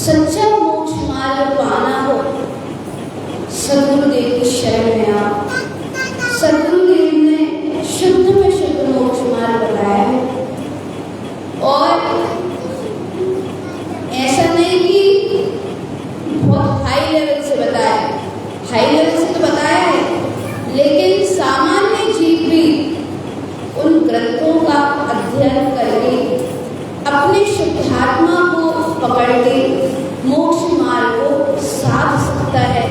सच्चा मोक्ष मार्ग पाना हो, सद्गुरुदेव की शरण में आओ। सद्गुरुदेव ने शुद्ध में शुद्ध मोक्ष मार्ग बताया है, और ऐसा नहीं कि बहुत हाई लेवल से बताया है। हाई लेवल से तो बताया है, लेकिन सामान्य जीव भी उन ग्रंथों का अध्ययन करके अपने शुद्धात्मा को पकड़ के मोक्ष मार्ग को साध सकता है।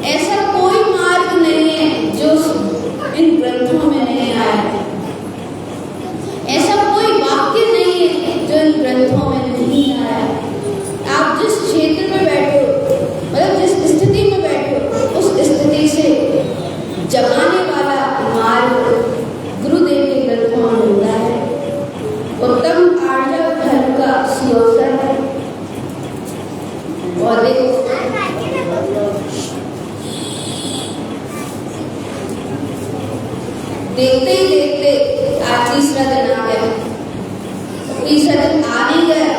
ऐसा कोई मार्ग नहीं है जो इन ग्रंथों में नहीं आया है। ऐसा कोई वाक्य नहीं है जो इन ग्रंथों में नहीं आया है। आप जिस क्षेत्र में बैठे हो, मतलब जिस स्थिति में बैठे हो, उस स्थिति से जगाने वाला मार्ग गुरुदेव के ग्रंथों में मिलता है। उत्तम आर्य धर्म का सुअवसर है। और देखते ही देखते आज तीसरा दिन आ गया। तीसरा दिन आ नहीं गया,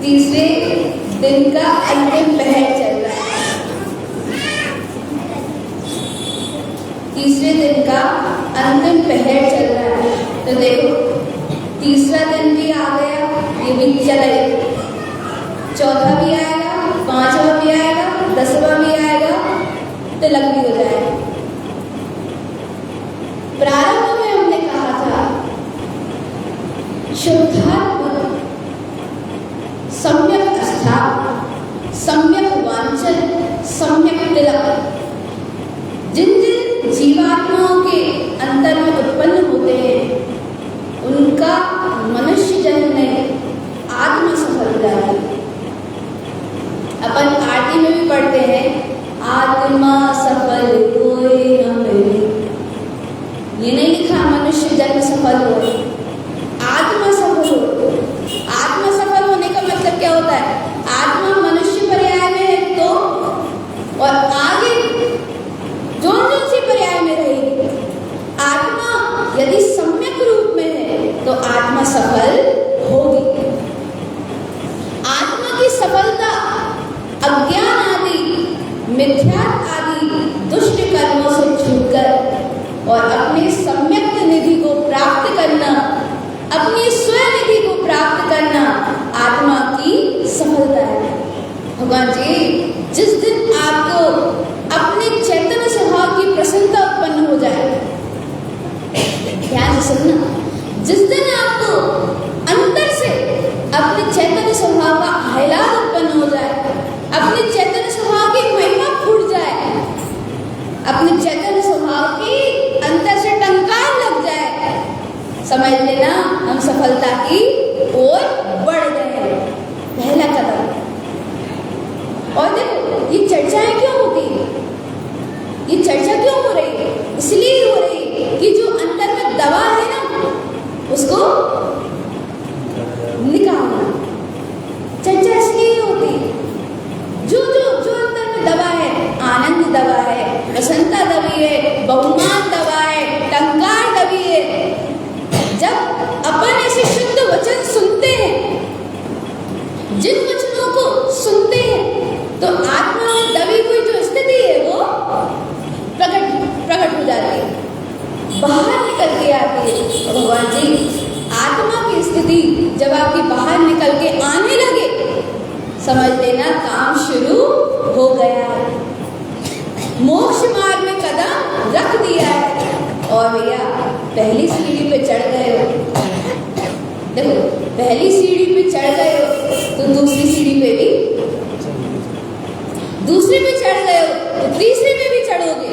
तीसरे दिन का अंतिम पहर चल रहा है। तीसरे दिन का अंतिम पहर चल रहा है। तो देखो, तीसरा दिन भी आ गया, ये भी चलेगा, चौथा भी आएगा, पांचवा भी आएगा, 10वां भी आएगा, तिलक भी हो जाएगा। प्रारंभ में हमने कहा था शुद्धात्मा, सम्यक आस्था, सम्यक वांछन, सम्यक तिलक जिन जिन जीवात्माओं के अंतर में उत्पन्न होते हैं, उनका मनुष्य जन्म में आत्मा सफल हो जाती है। अपन आरती में भी पढ़ते हैं, आत्मा सफल होए न मिले। ये नहीं लिखा मनुष्य जन्म सफल हो, आत्मा सफल हो। आत्मा सफल होने का मतलब क्या होता है? आत्मा मनुष्य पर्याय में है तो, और आगे जो सी पर्याय में रहेगी। आत्मा यदि सम्यक रूप में है तो आत्मा सफल होगी। आत्मा की सफलता अज्ञान आदि, मिथ्यात्व आदि दुष्ट कर्मों से छूटकर और अपने सम्यक निधि को प्राप्त करना, अपनी स्वनिधि को प्राप्त करना आत्मा की सफलता है। भगवान जी, जिस दिन आपको अपने चैतन्य स्वभाव की प्रसन्नता उत्पन्न हो जाए, ध्यान से सुनना, जिस दिन आपको अंदर से अपने चैतन्य स्वभाव का आह्लाद उत्पन्न हो जाए, अपने चैतन्य स्वभाव की महिमा फूट जाए, अपने चैतन्य स्वभाव की अंदर से टंकार लग जाए, समझ लेना हम सफलता की ओर बढ़ गए हैं। पहला कदम। और देखो, ये चर्चाएं क्यों होती है? ये चर्चा क्यों हो रही है? इसलिए हो रही है कि जो अंदर में दवा है ना, उसको निकालना। चर्चा इसलिए होती है, जो अंदर में दवा है, आनंद दवा है, प्रसन्नता दबी है, बहुमान दवा है, टंकार दबी है। जब अपन ऐसे शुद्ध वचन सुनते हैं, जिन वचनों को सुनते हैं, तो आत्मा में दबी हुई जो स्थिति है वो प्रकट हो जाती है, बाहर निकल के आती है। भगवान जी, आत्मा की स्थिति जब आपकी बाहर निकल के आने लगे, समझ लेना काम शुरू हो गया है। मोक्ष मार्ग में कदम रख दिया है। और भैया, पहली सीढ़ी पे चढ़ गए हो, देखो, पहली सीढ़ी पे चढ़ गए हो तो दूसरी सीढ़ी पे भी, दूसरी में चढ़ गए हो तो तीसरी में भी चढ़ोगे,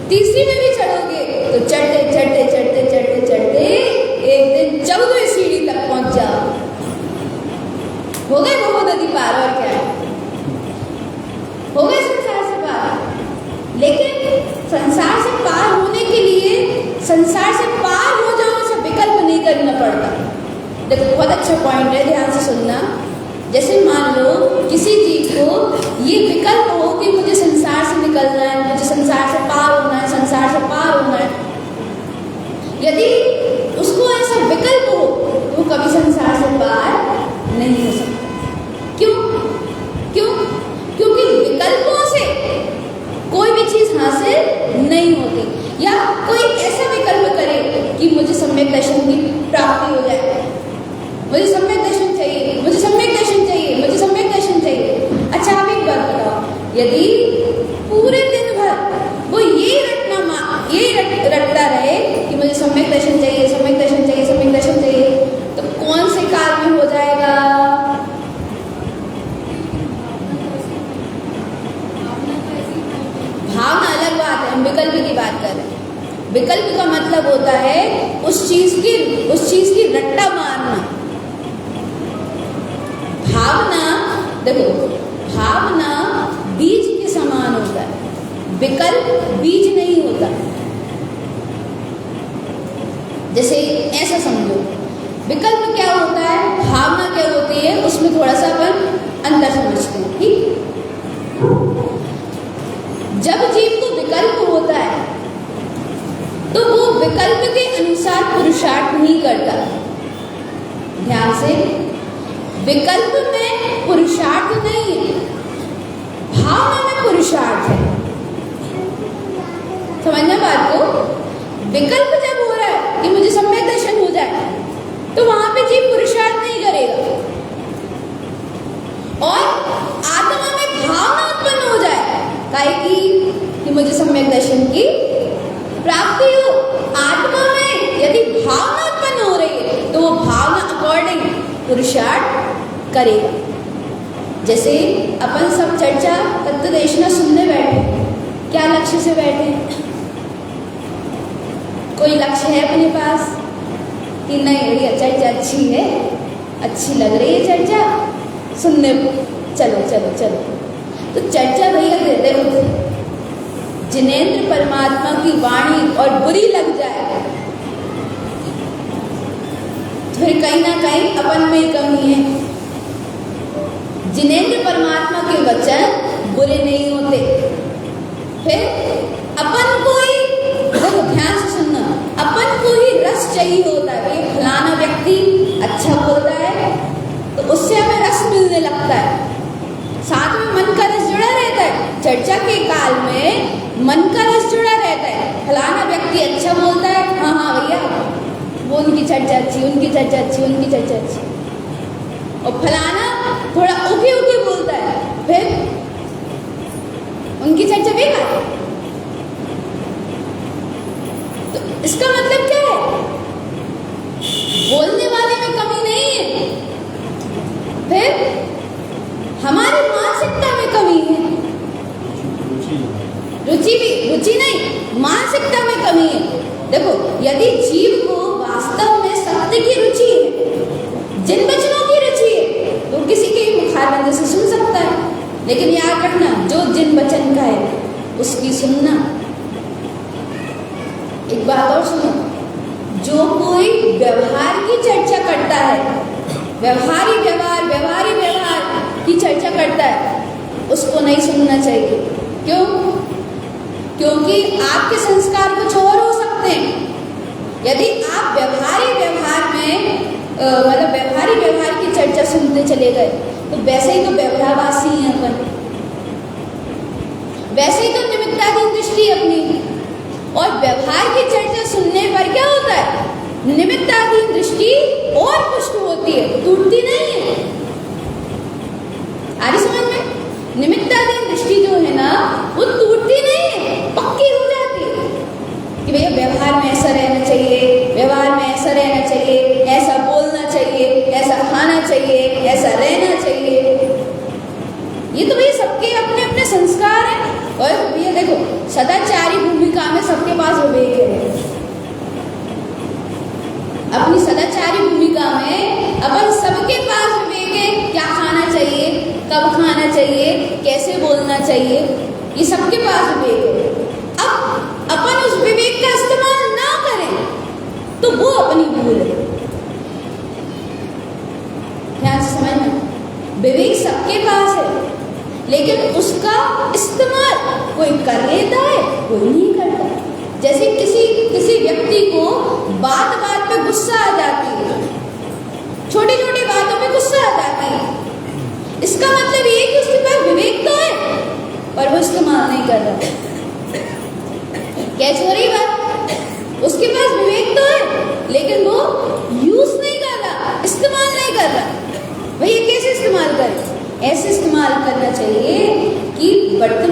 तीसरी में भी चढ़ोगे तो चढ़ते चढ़ते चढ़ते चढ़ते चढ़ते एक दिन 14वीं सीढ़ी तक पहुंच जाओ। हो गए वो नदी पार, और क्या हो गए संसार से पार। लेकिन संसार से पार होने के लिए संसार से पार हो जाओ ऐसा विकल्प नहीं करना पड़ता। देखो, बहुत अच्छा पॉइंट है, ध्यान से सुनना। जैसे मान लो किसी जीव को ये विकल्प हो कि मुझे संसार से निकलना है, मुझे संसार से पार होना है, संसार से पार होना है। यदि उसको ऐसा विकल्प हो तो कभी संसार से पार यदि पूरे दिन भर वो यही रटता रहे कि मुझे सम्यक दर्शन चाहिए, सम्यक दर्शन चाहिए, सम्यक दर्शन चाहिए, तो कौन से काल में हो जाएगा? भावना अलग बात है, हम विकल्प की बात कर रहे हैं। विकल्प का मतलब होता है उस चीज की रट्टा मारना। भावना, देखो, भावना बीज के समान होता है, विकल्प बीज नहीं होता। जैसे ऐसा समझो, विकल्प क्या होता है, भावना क्या होती है, उसमें थोड़ा सा अपन अंतर समझते हैं। ठीक, जब जीव को विकल्प होता है तो वो विकल्प के अनुसार पुरुषार्थ नहीं करता। ध्यान से, विकल्प में पुरुषार्थ नहीं है, भावना में पुरुषार्थ है। समझना बात को? विकल्प जब हो रहा है कि मुझे सम्यक दर्शन हो जाए, तो वहां पे जीव पुरुषार्थ नहीं करेगा। और आत्मा में भावना उत्पन्न हो जाए काहे कि मुझे सम्यक दर्शन की प्राप्ति हो। आत्मा में यदि भावना उत्पन्न हो रही है तो वो भावना अकॉर्डिंग पुरुषार्थ करेगा। जैसे अपन सब चर्चा तत्वदेशना सुनने बैठे, क्या लक्ष्य से बैठे? कोई लक्ष्य है अपने पास कि नहीं भैया चर्चा अच्छी है, अच्छी लग रही है चर्चा, सुनने चलो चलो चलो। तो चर्चा भैया देखो, जिनेंद्र परमात्मा की वाणी और बुरी लग जाए तो फिर कहीं ना कहीं अपन में ही कमी है। जिनेंद्र परमात्मा के वचन बुरे नहीं होते, फिर अपन को ही, देखो ध्यान से सुनना, अपन को ही रस चाहिए होता है। भाई फलाना व्यक्ति अच्छा बोल रहा है तो उससे हमें रस मिलने लगता है, साथ में मन का रस जुड़ा रहता है। चर्चा के काल में मन का रस जुड़ा रहता है। फलाना व्यक्ति अच्छा बोलता है, हाँ हाँ भैया वो उनकी चर्चा अच्छी, उनकी चर्चा अच्छी, उनकी चर्चा अच्छी। और फलाना थोड़ा उगे उगे बोलता है, फिर उनकी चर्चा बेकार। तो इसका मतलब क्या है? बोलने वाले में कमी नहीं है, फिर हमारी मानसिकता में कमी है। रुचि नहीं, मानसिकता में कमी है। देखो, यदि जीव को वास्तव में सत्य की रुचि है, जिन वचनों की रुचि है, तो किसी के मुखारबंद से सुन सकता है। लेकिन याद रखना, जो जिन वचन का है उसकी सुनना। एक बात और सुनो, जो कोई व्यवहार की चर्चा करता है, व्यवहारी व्यवहार की चर्चा करता है, उसको नहीं सुनना चाहिए। क्यों? क्योंकि आपके संस्कार कुछ और हो सकते हैं। यदि आप व्यवहारी व्यवहार की चर्चा सुनते चले गए तो वैसे ही तो व्यवहारवासी हैं अपन, वैसे ही तो निमित्ताधीन दृष्टि अपनी। और व्यवहार की चर्चा सुनने पर क्या होता है? निमित्ताधीन दृष्टि और पुष्ट होती है, टूटती नहीं है। आ रही समझ में? निमित्ताधीन दृष्टि जो है ना, वो टूटती नहीं है, पक्की हो जाती है कि भैया व्यवहार में ऐसा रहना चाहिए, व्यवहार में ऐसा रहना चाहिए, ऐसा बोलना चाहिए, ऐसा खाना चाहिए, ऐसा रहना चाहिए। ये तो भैया सबके अपने अपने संस्कार हैं। और भैया देखो, सदाचारी भूमिका में सबके पास विवेक है। अपनी सदाचारी भूमिका में अपन सबके पास विवेक है। क्या खाना चाहिए, कब खाना चाहिए, कैसे बोलना चाहिए, ये सबके पास विवेक है। अब अपन उस विवेक का इस्तेमाल ना करें तो वो अपनी भूल है। ध्यान से समझना, विवेक सबके पास है, लेकिन उसका इस्तेमाल कोई कर लेता है, कोई नहीं करता। जैसे किसी व्यक्ति को बात बात पे गुस्सा आ जाती है, छोटी छोटी बातों पे गुस्सा आ जाती है, इसका मतलब ये कि उसके पास विवेक तो है पर वो इस्तेमाल नहीं कर रहा। कैसे हो रही बात? उसके पास विवेक तो है लेकिन वो यूज नहीं कर रहा, इस्तेमाल नहीं कर रहा। भैया कैसे इस्तेमाल करें? ऐसे इस्तेमाल करना चाहिए कि वर्तमान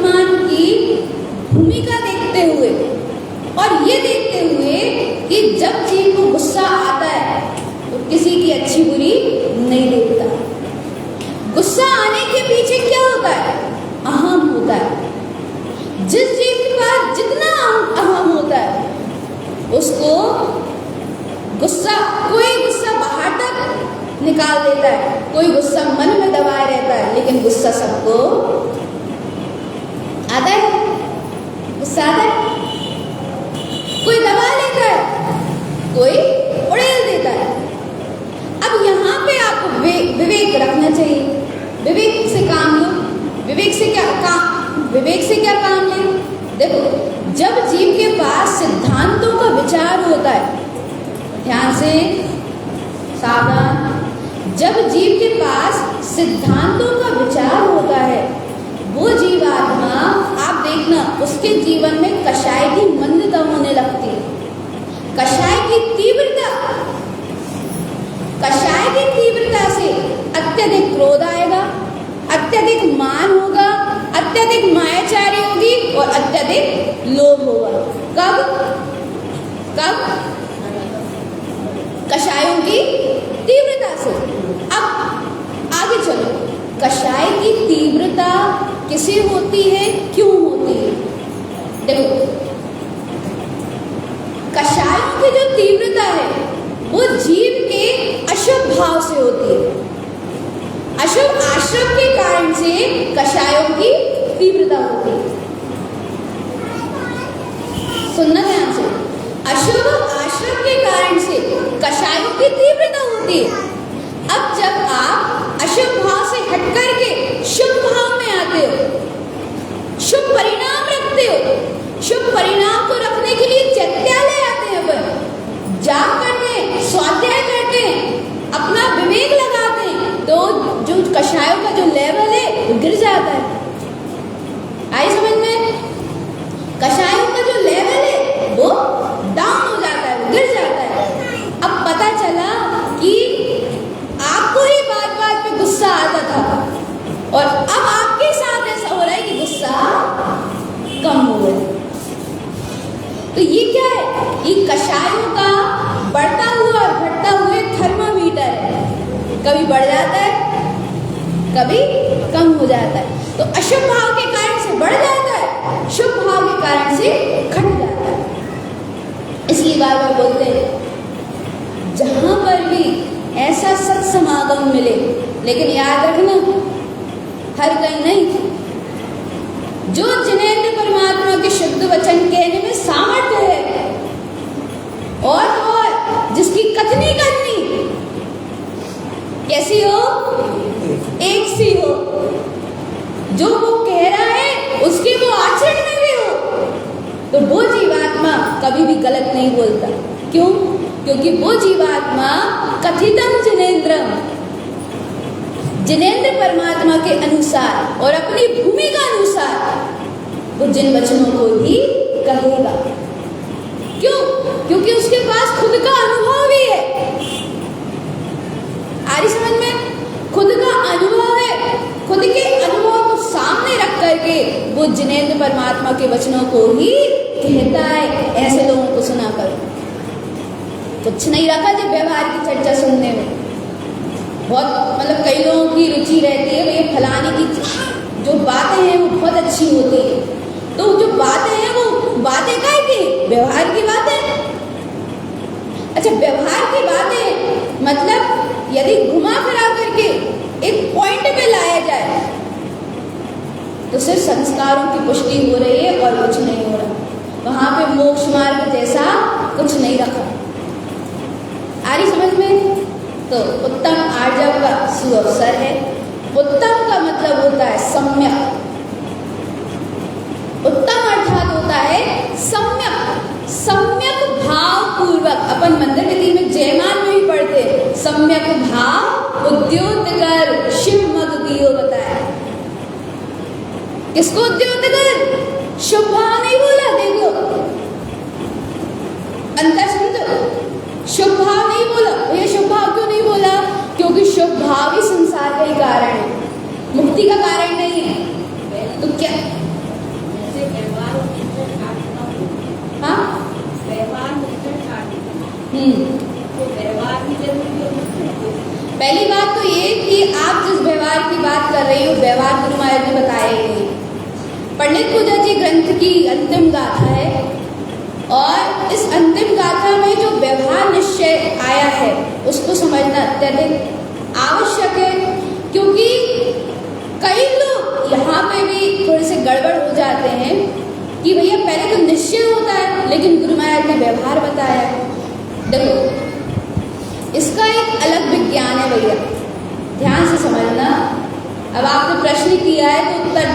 जब जीव को गुस्सा आता है तो किसी की अच्छी बुरी नहीं देखता। गुस्सा आने के पीछे क्या होता है? अहम होता है। जिस जीव के पास जितना अहम होता है उसको गुस्सा, कोई गुस्सा बाहर तक निकाल देता है, कोई गुस्सा मन में दबाए रहता है, लेकिन गुस्सा सबको आता है। गुस्सा आता है, कोई दबा लेता है, कोई उड़ेल देता है। अब यहाँ पे आपको विवेक रखना चाहिए। विवेक से काम लो। विवेक से क्या काम ले? देखो, जब जीव के पास सिद्धांतों का विचार होता है, ध्यान से, सावधान, जब जीव के पास सिद्धांतों का विचार होता है, वो जीवात्मा, आप देखना, उसके जीवन में कषाय की मंदता होने लगती है। कषाय की तीव्रता से अत्यधिक क्रोध आएगा, अत्यधिक मान होगा, अत्यधिक मायाचारी होगी और अत्यधिक लोभ होगा। कब? कषायों की तीव्रता से। अब आगे चलो, कषाय की तीव्रता किसे होती है, क्यों होती है? देखो, कषायों की जो तीव्रता है वो जीव के अशुभ भाव से होती है। अशुभ आश्रम के कारण से कषायों की तीव्रता होती है। सुनना ध्यान से, अशुभ आश्रम के कारण से कषायों की तीव्रता होती है। अब जब आप अशुभ भाव से हट करके शुभ भाव में आते हो, शुभ परिणाम रखते हो, शुभ परिणाम को रखने के लिए चैत्यालय आते हैं, अपन जाप करते हैं, स्वाध्याय करते हैं, अपना विवेक लगाते हैं, तो जो कषायों का जो लेवल है वो गिर जाता है। आई समझ में? कषायों का जो लेवल है वो डाउन हो जाता है, वो गिर जाता है। अब पता चला कि आपको ही बात बात पे गुस्सा आता था और अब आपके साथ ऐसा हो रहा है कि गुस्सा कम हो गया। तो ये क्या है? ये कषायों का बढ़ता हुआ और घटता हुआ थर्मामीटर है। कभी बढ़ जाता है, कभी कम हो जाता है। तो अशुभ भाव के कारण से बढ़ जाता है, शुभ भाव के कारण से घट जाता है। इसलिए बार बार बोलते हैं, जहां पर भी ऐसा सत्समागम मिले, लेकिन याद रखना, हर कहीं नहीं, जो जिनेंद्र परमात्मा के शुद्ध वचन कहने में सामर्थ्य है और जिसकी कथनी कैसी हो, एक सी हो, जो वो कह रहा है उसके वो आचरण में भी हो, तो वो जीवात्मा कभी भी गलत नहीं बोलता। क्यों? क्योंकि वो जीवात्मा कथितम जिनेंद्र परमात्मा के अनुसार और अपनी भूमिका अनुसार वो जिन वचनों को ही कहेगा। क्यों? क्योंकि उसके पास खुद का अनुभव भी है। आ रही समझ में? खुद का अनुभव है, खुद के अनुभव को सामने रख करके वो जिनेंद्र परमात्मा के वचनों को ही कहता है। ऐसे लोगों को सुना कर कुछ नहीं रखा जब व्यवहार की चर्चा सुनने में। बहुत मतलब कई लोगों की रुचि रहती है, ये फलाने की जो बातें हैं वो बहुत अच्छी होती है, तो जो बातें हैं वो बातें काहे की? व्यवहार की बातें। अच्छा, व्यवहार की बातें मतलब यदि घुमा फिरा करके एक पॉइंट पे लाया जाए तो सिर्फ संस्कारों की पुष्टि हो रही है और कुछ नहीं हो रहा। वहां पे मोक्ष मार्ग जैसा कुछ नहीं रखा। आ रही समझ में? तो उत्तम आर्जव का सुअवसर है। उत्तम का मतलब होता है सम्यक। उत्तम अर्थात होता है सम्यक भाव पूर्वक। अपन मंदिर विधि में जयमान में भी पढ़ते हैं, सम्यक भाव उद्योत कर शिव मग दियो बताया। किसको उद्योत कर? शुभ भाव नहीं बोला, देखो अंतर समझो, शुभ भाव नहीं बोला। ये शुभ भाव क्यों नहीं बोला? क्योंकि शुभ भाव ही संसार का ही कारण है, मुक्ति का कारण नहीं है। तो क्या हाँ, पहली बात तो ये कि आप जिस व्यवहार की बात कर रही हो, व्यवहार गुरु महाराज ने बताया ही नहीं। पंडित पूजा जी ग्रंथ की अंतिम गाथा है और इस अंतिम गाथा में जो व्यवहार निश्चय आया है उसको समझना अत्यधिक आवश्यक है, क्योंकि कई लोग यहाँ पे भी थोड़े से गड़बड़ हो जाते हैं कि भैया पहले तो निश्चय होता है लेकिन गुरु महाराज ने व्यवहार बताया है। देखो इसका एक अलग विज्ञान है भैया, ध्यान से समझना। अब आपने प्रश्न किया है तो उत्तर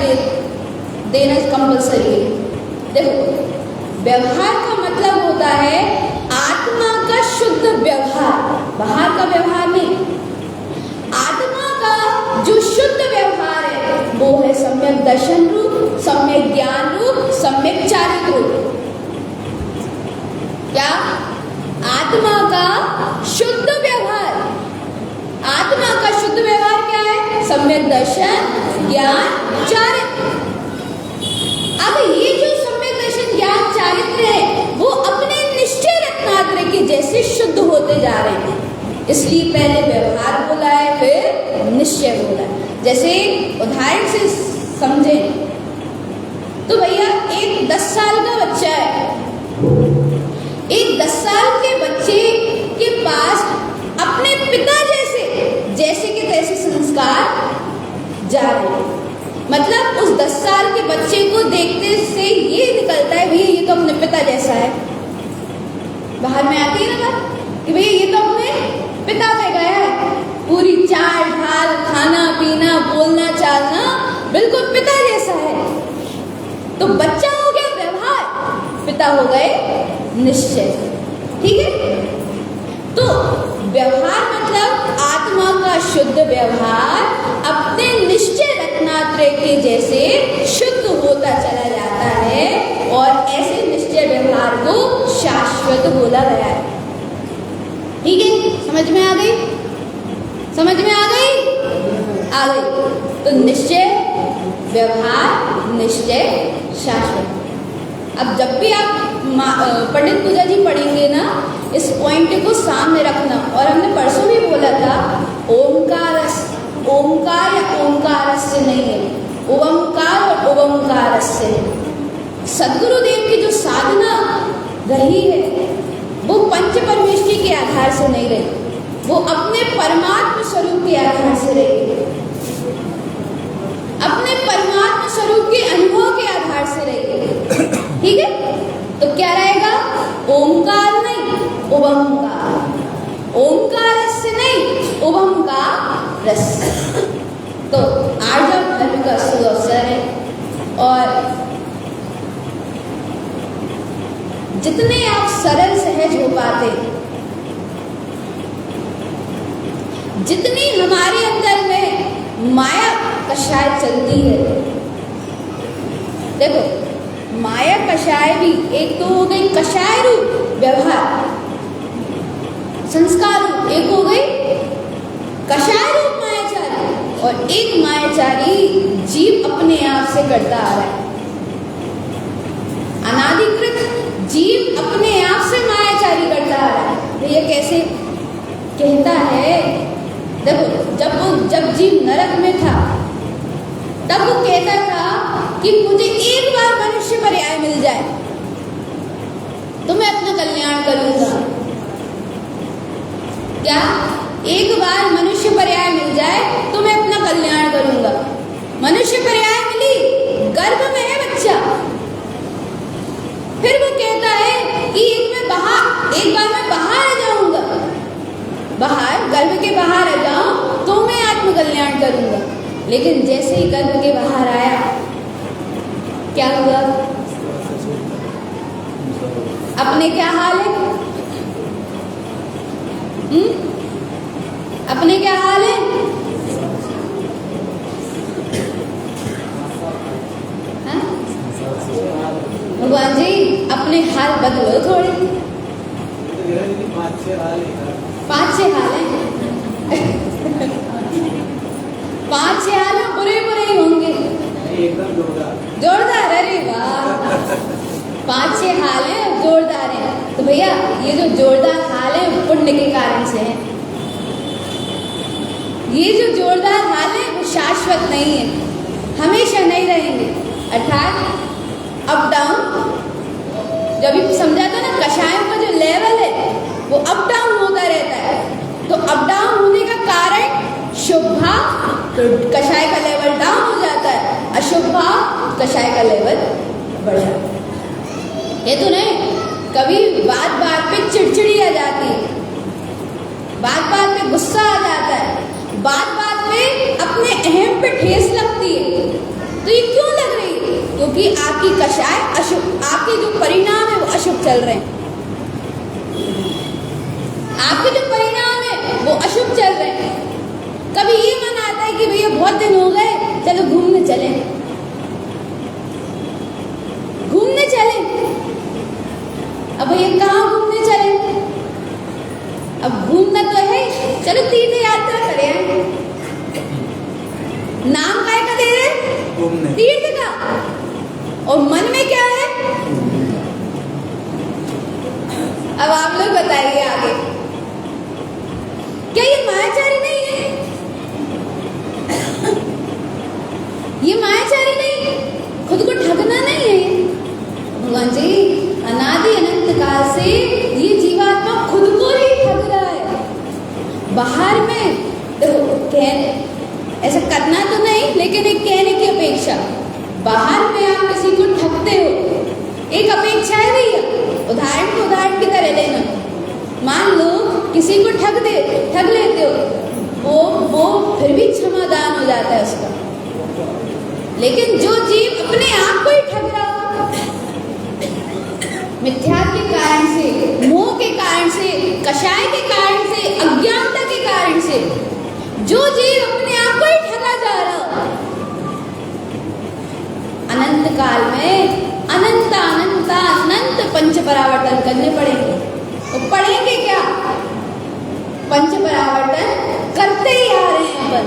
देना कंपल्सरी है। देखो व्यवहार का मतलब होता है आत्मा का शुद्ध व्यवहार, बाहर का व्यवहार नहीं। आत्मा का जो शुद्ध व्यवहार है वो है सम्यक दर्शन रूप, सम्यक ज्ञान रूप, सम्यक चारित्र रूप। क्या? आत्मा का शुद्ध व्यवहार। आत्मा का शुद्ध व्यवहार क्या है? सम्यक दर्शन, ज्ञान, चारित्र। अब ये जो सम्यक दर्शन, ज्ञान, चारित्र है वो अपने निश्चय रत्नात्र के जैसे शुद्ध होते जा रहे हैं, इसलिए पहले व्यवहार बोला है फिर निश्चय बोला है। जैसे उदाहरण से समझे तो भैया एक 10 साल का बच्चा है, एक 10 साल के बच्चे के पास अपने पिता जैसे के तैसे संस्कार जा रहे हैं। मतलब उस 10 साल के बच्चे को देखते से ये निकलता है भैया ये तो अपने पिता जैसा है। बाहर में आती है ना बात कि भैया ये तो अपने पिता में गया है, पूरी चाल ढाल, खाना पीना, बोलना चालना बिल्कुल पिता जैसा है। तो बच्चा हो गया व्यवहार, पिता हो गए निश्चय। ठीक है, तो व्यवहार मतलब आत्मा का शुद्ध व्यवहार अपने निश्चय रत्नात्रय के जैसे शुद्ध होता चला जाता है और ऐसे निश्चय व्यवहार को शाश्वत बोला गया है। ठीक है, समझ में आ गई? समझ में आ गई? आ गई। तो निश्चय व्यवहार, निश्चय शाश्वत। अब जब भी आप पंडित पूजा जी पढ़ेंगे ना, इस पॉइंट को सामने रखना। और हमने परसों भी बोला था ओमकारस, ओमकार या ओमकारस्य नहीं है, ओमकार और ओमकारस्य। सद्गुरुदेव की जो साधना रही है वो पंच परमेष्टि के आधार से नहीं रही, वो अपने परमात्म स्वरूप के आधार से रही, अपने परमात्म स्वरूप के अनुभव के आधार से रही। ठीक है, तो क्या रहेगा? ओमकार नहीं, ओमकार। ओमकारस्य नहीं, ओमकारस। तो आज जब धर्म का शुभ अवसर है और जितने आप सरल सहज हो पाते, जितनी हमारे अंदर में माया कषाय चलती है। देखो माया कषाय भी एक तो हो गई कषाय रूप व्यवहार, संस्कार रूप एक हो गई कषाय रूप मायाचारी, और एक मायाचारी जीव अपने आप से करता आ रहा है। अनाधिकृत जीव अपने आप से मायाचारी करता आ रहा है। तो ये कैसे कहता है? देखो जब जीव नरक में था तब वो कहता था कि मुझे एक बार मनुष्य पर्याय मिल जाए तो मैं अपना कल्याण करूंगा। क्या? एक बार मनुष्य पर्याय मिल जाए तो मैं अपना कल्याण करूंगा। मनुष्य पर्याय मिली, गर्भ में है बच्चा, फिर वो कहता है कि एक बार मैं बाहर आ जाऊंगा, बाहर गर्भ के बाहर आ जाऊं तो मैं आत्म कल्याण करूंगा। लेकिन जैसे ही गर्भ के बाहर आया क्या हुआ? अपने क्या हाल है? अपने क्या हाल है? भगवान जी अपने हाल बदलो थोड़े। 5-6 हाल है। 5-6 हाल में बुरे ही होंगे, एकदम जोरदार। अरे वाह, 5-6 हाल है जोरदार है। तो भैया ये जो जोरदार हाल है पुण्य के कारण से है। ये जो जोरदार हाल है वो शाश्वत नहीं है, हमेशा नहीं रहेंगे। अर्थात अप डाउन, जब भी समझा था ना, कषायों का जो लेवल है वो अप डाउन होता रहता है। तो अप डाउन होने का कारण शुभ भाव, तो कषाय का लेवल डाउन हो जाता है, अशुभ भाव कषाय का लेवल बढ़ जाता है। ये तो नहीं, कभी बात बात पे चिड़चिड़ी आ जाती है, बात बात पे गुस्सा आ जाता है, बात बात पे अपने अहम पे ठेस लगती है। तो ये क्यों लग रही है? क्योंकि आपकी कषाय अशुभ, आपके जो परिणाम है वो अशुभ चल रहे हैं, आपके जो परिणाम है वो अशुभ चल रहे हैं। कभी ये मन आता है कि भैया बहुत दिन हो गए, चलो घूमने चले, घूमने चले। अब भैया कहाँ घूमने चले? अब घूमना तो है, चलो तीर्थ यात्रा करें। नाम काय का दे रहे? तीर्थ का। और मन में क्या है? अब आप लोग बताइए आगे, क्या ये मायाचारी नहीं है? ये मायाचारी नहीं है, खुद को ठगना नहीं है। भगवान जी अनादि अनंत काल से ये जीवात्मा खुद को ही ठग रहा है। बाहर में देखो, कहने ऐसा करना तो नहीं, लेकिन एक कहने की अपेक्षा, बाहर में आप किसी को ठगते हो, एक अपेक्षा है भैया, उदाहरण को उदाहरण की तरह लेना। मान लो किसी को ठग लेते हो, वो फिर भी क्षमादान हो जाता है उसका। लेकिन जो जीव अपने आप को ही ठग रहा हो, मिथ्या के कारण से, मोह के कारण से, कषाय के कारण से, अज्ञानता के कारण से, जो जीव अपने आप को ही ठगा जा रहा हो, अनंत काल में अनंत अनंत अनंत पंच परावर्तन करने पड़ेंगे। तो पढ़ेंगे क्या? पंच परावर्तन करते ही आ रहे हैं अपन।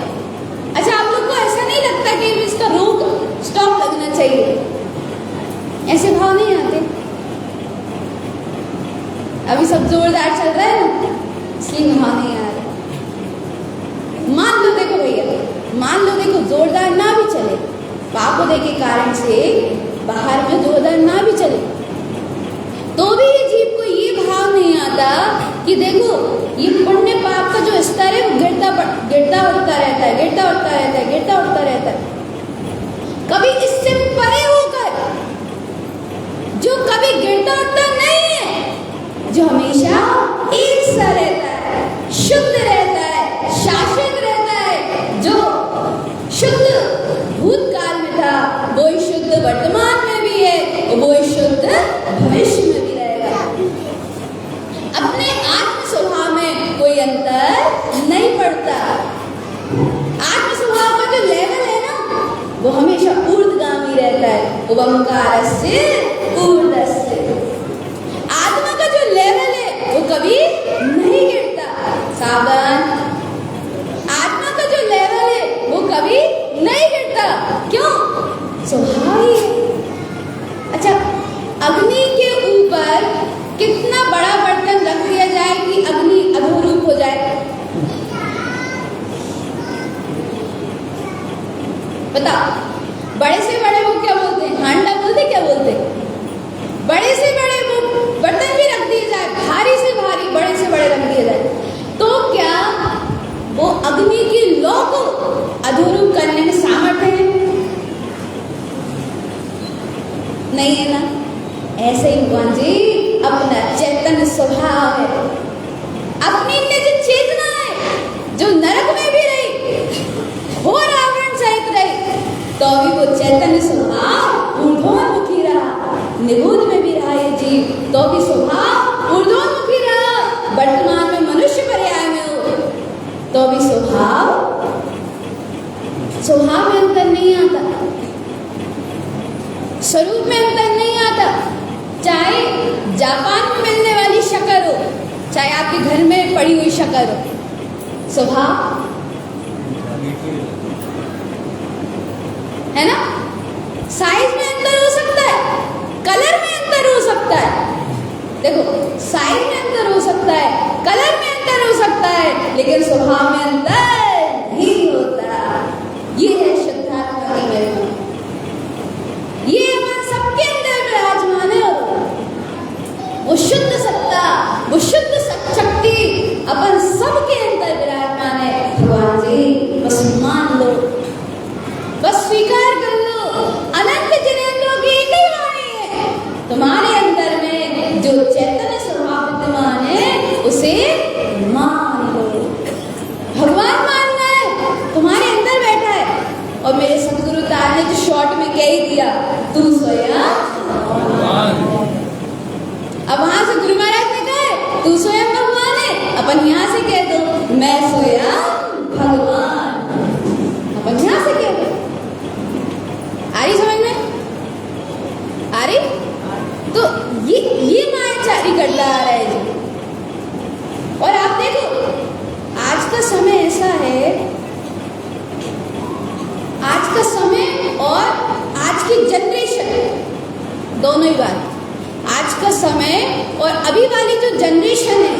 अच्छा, आप लोग को ऐसा नहीं लगता कि इसका रोग स्टॉप लगना चाहिए? ऐसे भाव नहीं आते? अभी सब जोरदार चल रहा है ना, इसलिए भाव नहीं आ रहा। मान लो देखो भैया, मान लो देखो जोरदार ना भी चले, पापोदय के कारण से बाहर में जोरदार ना भी चले, तो भी ये जीव को ये भाव नहीं आता कि देखो ये पुण्य पाप का जो स्तर है वो गिरता उठता रहता है, गिरता उठता रहता है, गिरता उठता रहता है। कभी इससे परे होकर, जो कभी गिरता उठता नहीं है, जो हमेशा एक सा रहता है, शुद्ध रहता है, शाश्वत रहता है, जो शुद्ध भूतकाल में था वो ही शुद्ध वर्तमान में भी है, वो ही शुद्ध भविष्य में भी रहेगा। अपने आत्म स्वभाव में कोई अंतर नहीं पड़ता। आत्म स्वभाव का जो लेवल है ना, वो हमेशा ऊर्ध्वगामी रहता है। ओंकारस्य ऊर्ध्वस्य। आत्मा का जो लेवल है वो कभी नहीं गिरता। सावधान, आत्मा का जो लेवल है वो कभी नहीं गिरता। क्यों? स्वभाव ही है। अच्छा, अग्नि के ऊपर कितना बड़ा बर्तन रख दिया जाए कि अग्नि अधोरूप हो जाए? बताओ, बड़े से बड़े वो क्या बोलते हैं? हांडा बोलते, क्या बोलते हैं? बड़े से बड़े वो बर्तन भी रख दिए जाए, भारी से भारी, बड़े से बड़े रख दिए जाए, तो क्या वो अग्नि की लौ को अधोरूप करने में सामर्थ्य है? नहीं है ना? ऐसे ही भगवान जी अपना चैतन्य स्वभाव है, अपनी जो चेतना है, जो नरक में भी रही, घोर आवरण सहित रही, तो भी वो चैतन्य स्वभाव ऊर्ध्वमुखी रहा। निबोध में भी रहा ये जीव, तो भी स्वभाव ऊर्ध्वमुखी रहा। वर्तमान में मनुष्य पर्याय में हो, तो भी स्वभाव में अंतर नहीं आता, स्वरूप में अंतर नहीं आता। चाहे जापान में मिलने वाली शक्कर हो, चाहे आपके घर में पड़ी हुई शक्कर हो, स्वभाव है ना? साइज में अंतर हो सकता है, कलर में अंतर हो सकता है। देखो, साइज में अंतर हो सकता है, कलर में अंतर हो सकता है, लेकिन स्वभाव में अंतर मेरे सतगुरु तार ने जो शॉर्ट में कह ही दिया, तू सोया। अब वहां से गुरु महाराज ने कहा तू सोया भगवान है, अपन यहाँ से कह दो मैं सोया भगवान, अपन यहाँ से कह दो। आ रही समझ में? आ रही? तो ये मायाचारी करता आ रहा है जी। और आप देखो आज का समय ऐसा है, आज का समय और आज की जनरेशन दोनों ही बात, आज का समय और अभी वाली जो जनरेशन है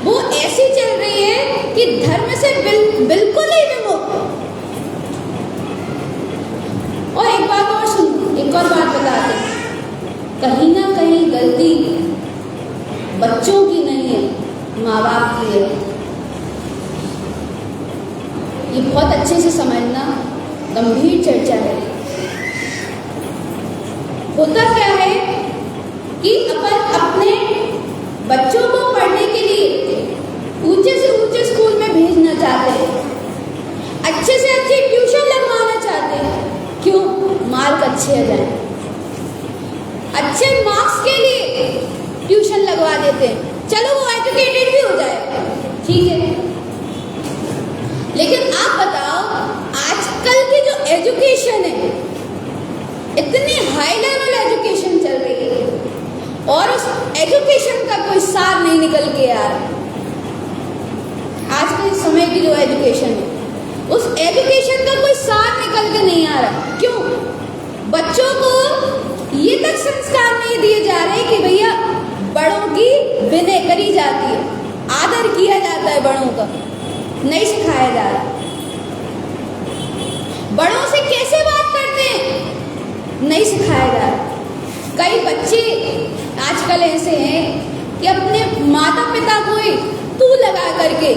वो ऐसी चल रही है कि धर्म से बिल्कुल ही विमुख। और एक बात और सुन, एक और बात बता दें, कहीं ना कहीं गलती बच्चों की नहीं है, माँ बाप की है। ये बहुत अच्छे से समझना, गंभीर चर्चा है। होता क्या है कि अपन अपने बच्चों को पढ़ने के लिए ऊंचे से ऊंचे स्कूल में भेजना चाहते हैं, अच्छे से अच्छे ट्यूशन लगवाना चाहते हैं। क्यों? मार्क अच्छे आ जाए, अच्छे मार्क्स के लिए ट्यूशन लगवा देते हैं, चलो वो एजुकेटेड भी हो जाए, ठीक है। लेकिन आप बताओ आजकल की जो एजुकेशन है, इतनी हाई लेवल एजुकेशन चल रही है और उस एजुकेशन का कोई सार नहीं निकल के आ रहा। आज के समय की जो एजुकेशन है उस एजुकेशन का कोई सार निकल के नहीं आ रहा। क्यों? बच्चों को ये तक संस्कार नहीं दिए जा रहे कि भैया बड़ों की विनय करी जाती है, आदर किया जाता है, बड़ों का नहीं सिखाया जा रहा। बड़ों से कैसे बात करते हैं नहीं सिखाया जा रहा। कई बच्चे आजकल ऐसे हैं कि अपने माता पिता को ही तू लगा करके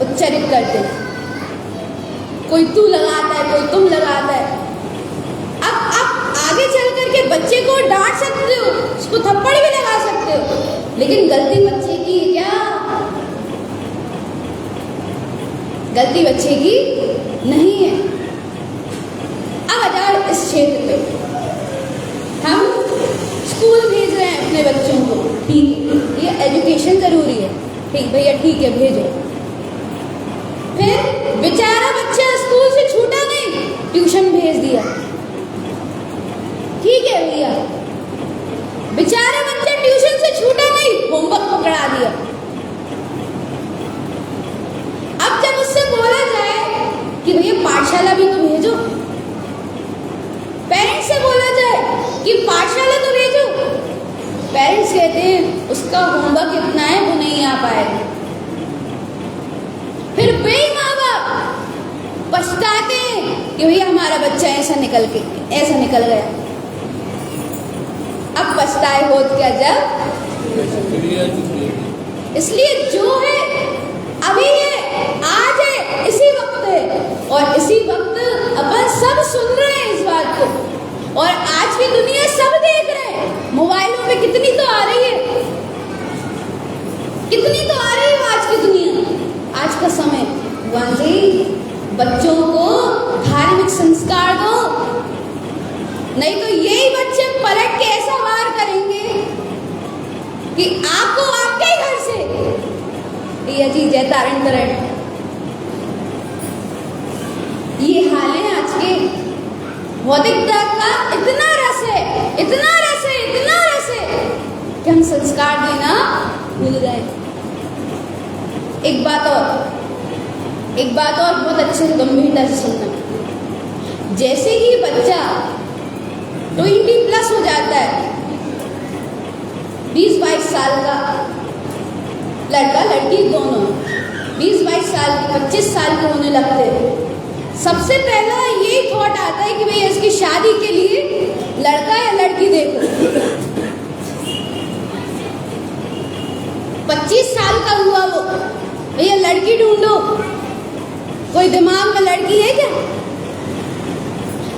उच्चारित करते हैं। कोई तू लगाता है, कोई तुम लगाता है। अब आप आगे चल करके बच्चे को डांट सकते हो, उसको थप्पड़ भी लगा सकते हो, लेकिन गलती बच्चे की है क्या? गलती बच्चे की नहीं है। अब आ जाओ इस क्षेत्र पे, हम स्कूल भेज रहे हैं अपने बच्चों को, ठीक है, ये एजुकेशन जरूरी है, ठीक भैया, ठीक है भेजो। फिर बेचारा बच्चा स्कूल से छूटा नहीं, ट्यूशन भेज दिया, ठीक है भैया। बेचारा बच्चा ट्यूशन से छूटा नहीं, होमवर्क पकड़ा दिया। अब जब उससे बोला जाए कि भैया पाठशाला भी तो भेजो, पेरेंट्स से बोला जाए कि पाठशाला तो भेजो, पेरेंट्स कहते हैं उसका होमवर्क इतना है वो नहीं आ पाएगा। फिर वे माँ बाप पछताते हैं कि भैया हमारा बच्चा ऐसा निकल गया। अब पछताए होत क्या जब, इसलिए जो है अभी है, आज है, इसी वक्त है, और इसी वक्त अपन सब सुन रहे हैं इस बात को, और आज की दुनिया सब देख रहे हैं। मोबाइलों पे कितनी तो आ रही है, कितनी तो आ रही है आज की दुनिया। आज का समय वाजी बच्चों को धार्मिक संस्कार दो, नहीं तो यही बच्चे पलट के ऐसा वार करेंगे कि आपको आपके ही घर से ये जी जय तारण तरण। ये हाल है आज के। भौतिकता का इतना रस है, इतना रस है, इतना रस है कि हम संस्कार देना भूल गए। एक बात और बहुत अच्छे से गंभीरता से सुनना। जैसे ही बच्चा 20+ हो जाता है, 20-22 साल का लड़का लड़की दोनों 20-22 साल, 25 साल के होने लगते हैं, सबसे पहला ये थॉट आता है कि भैया इसकी शादी के लिए लड़का या लड़की देखो। 25 साल का हुआ वो, भैया लड़की ढूंढो। कोई दिमाग में लड़की है क्या?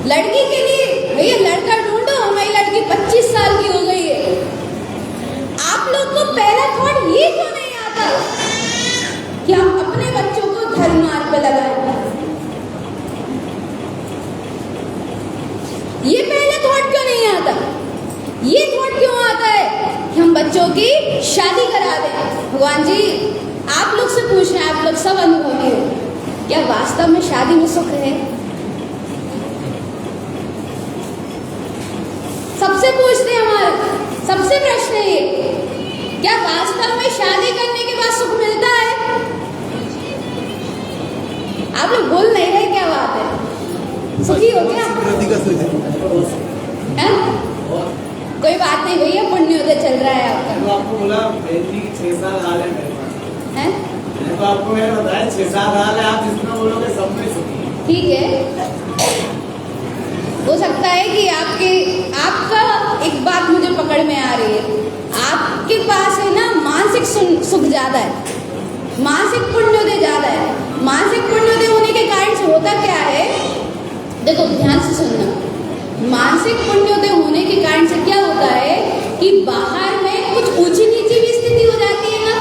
लड़की के लिए भैया लड़का ढूंढो, हमारी लड़की 25 साल की हो गई है। आप लोग को पहला थॉट ये क्यों नहीं आता कि हम अपने बच्चों को धर्म मार्ग पे लगाएं? शादी में सुख है? सबसे पूछते हैं, हमारा सबसे प्रश्न है ये, क्या वास्तव में शादी करने के बाद सुख मिलता है? आप लोग बोल नहीं रहे, क्या बात है? सुखी हो क्या? कोई बात नहीं भैया, पुण्योदय चल रहा है आपका। आपको बोला 6 साल हाल है मेरे पास हैं? तो आपको मैंने बताया 6 साल हाल है, आप जितना बोलोगे सब में सुखी। ठीक है, हो सकता है कि आपका एक बात मुझे पकड़ में आ रही है, आपके पास है ना मानसिक सुख ज्यादा है, मानसिक पुण्योदय ज्यादा है। मानसिक पुण्योदय होने के कारण से होता क्या है, देखो ध्यान से सुनना, मानसिक पुण्योदय होने के कारण से क्या होता है कि बाहर में कुछ ऊंची नीची भी स्थिति हो जाती है ना,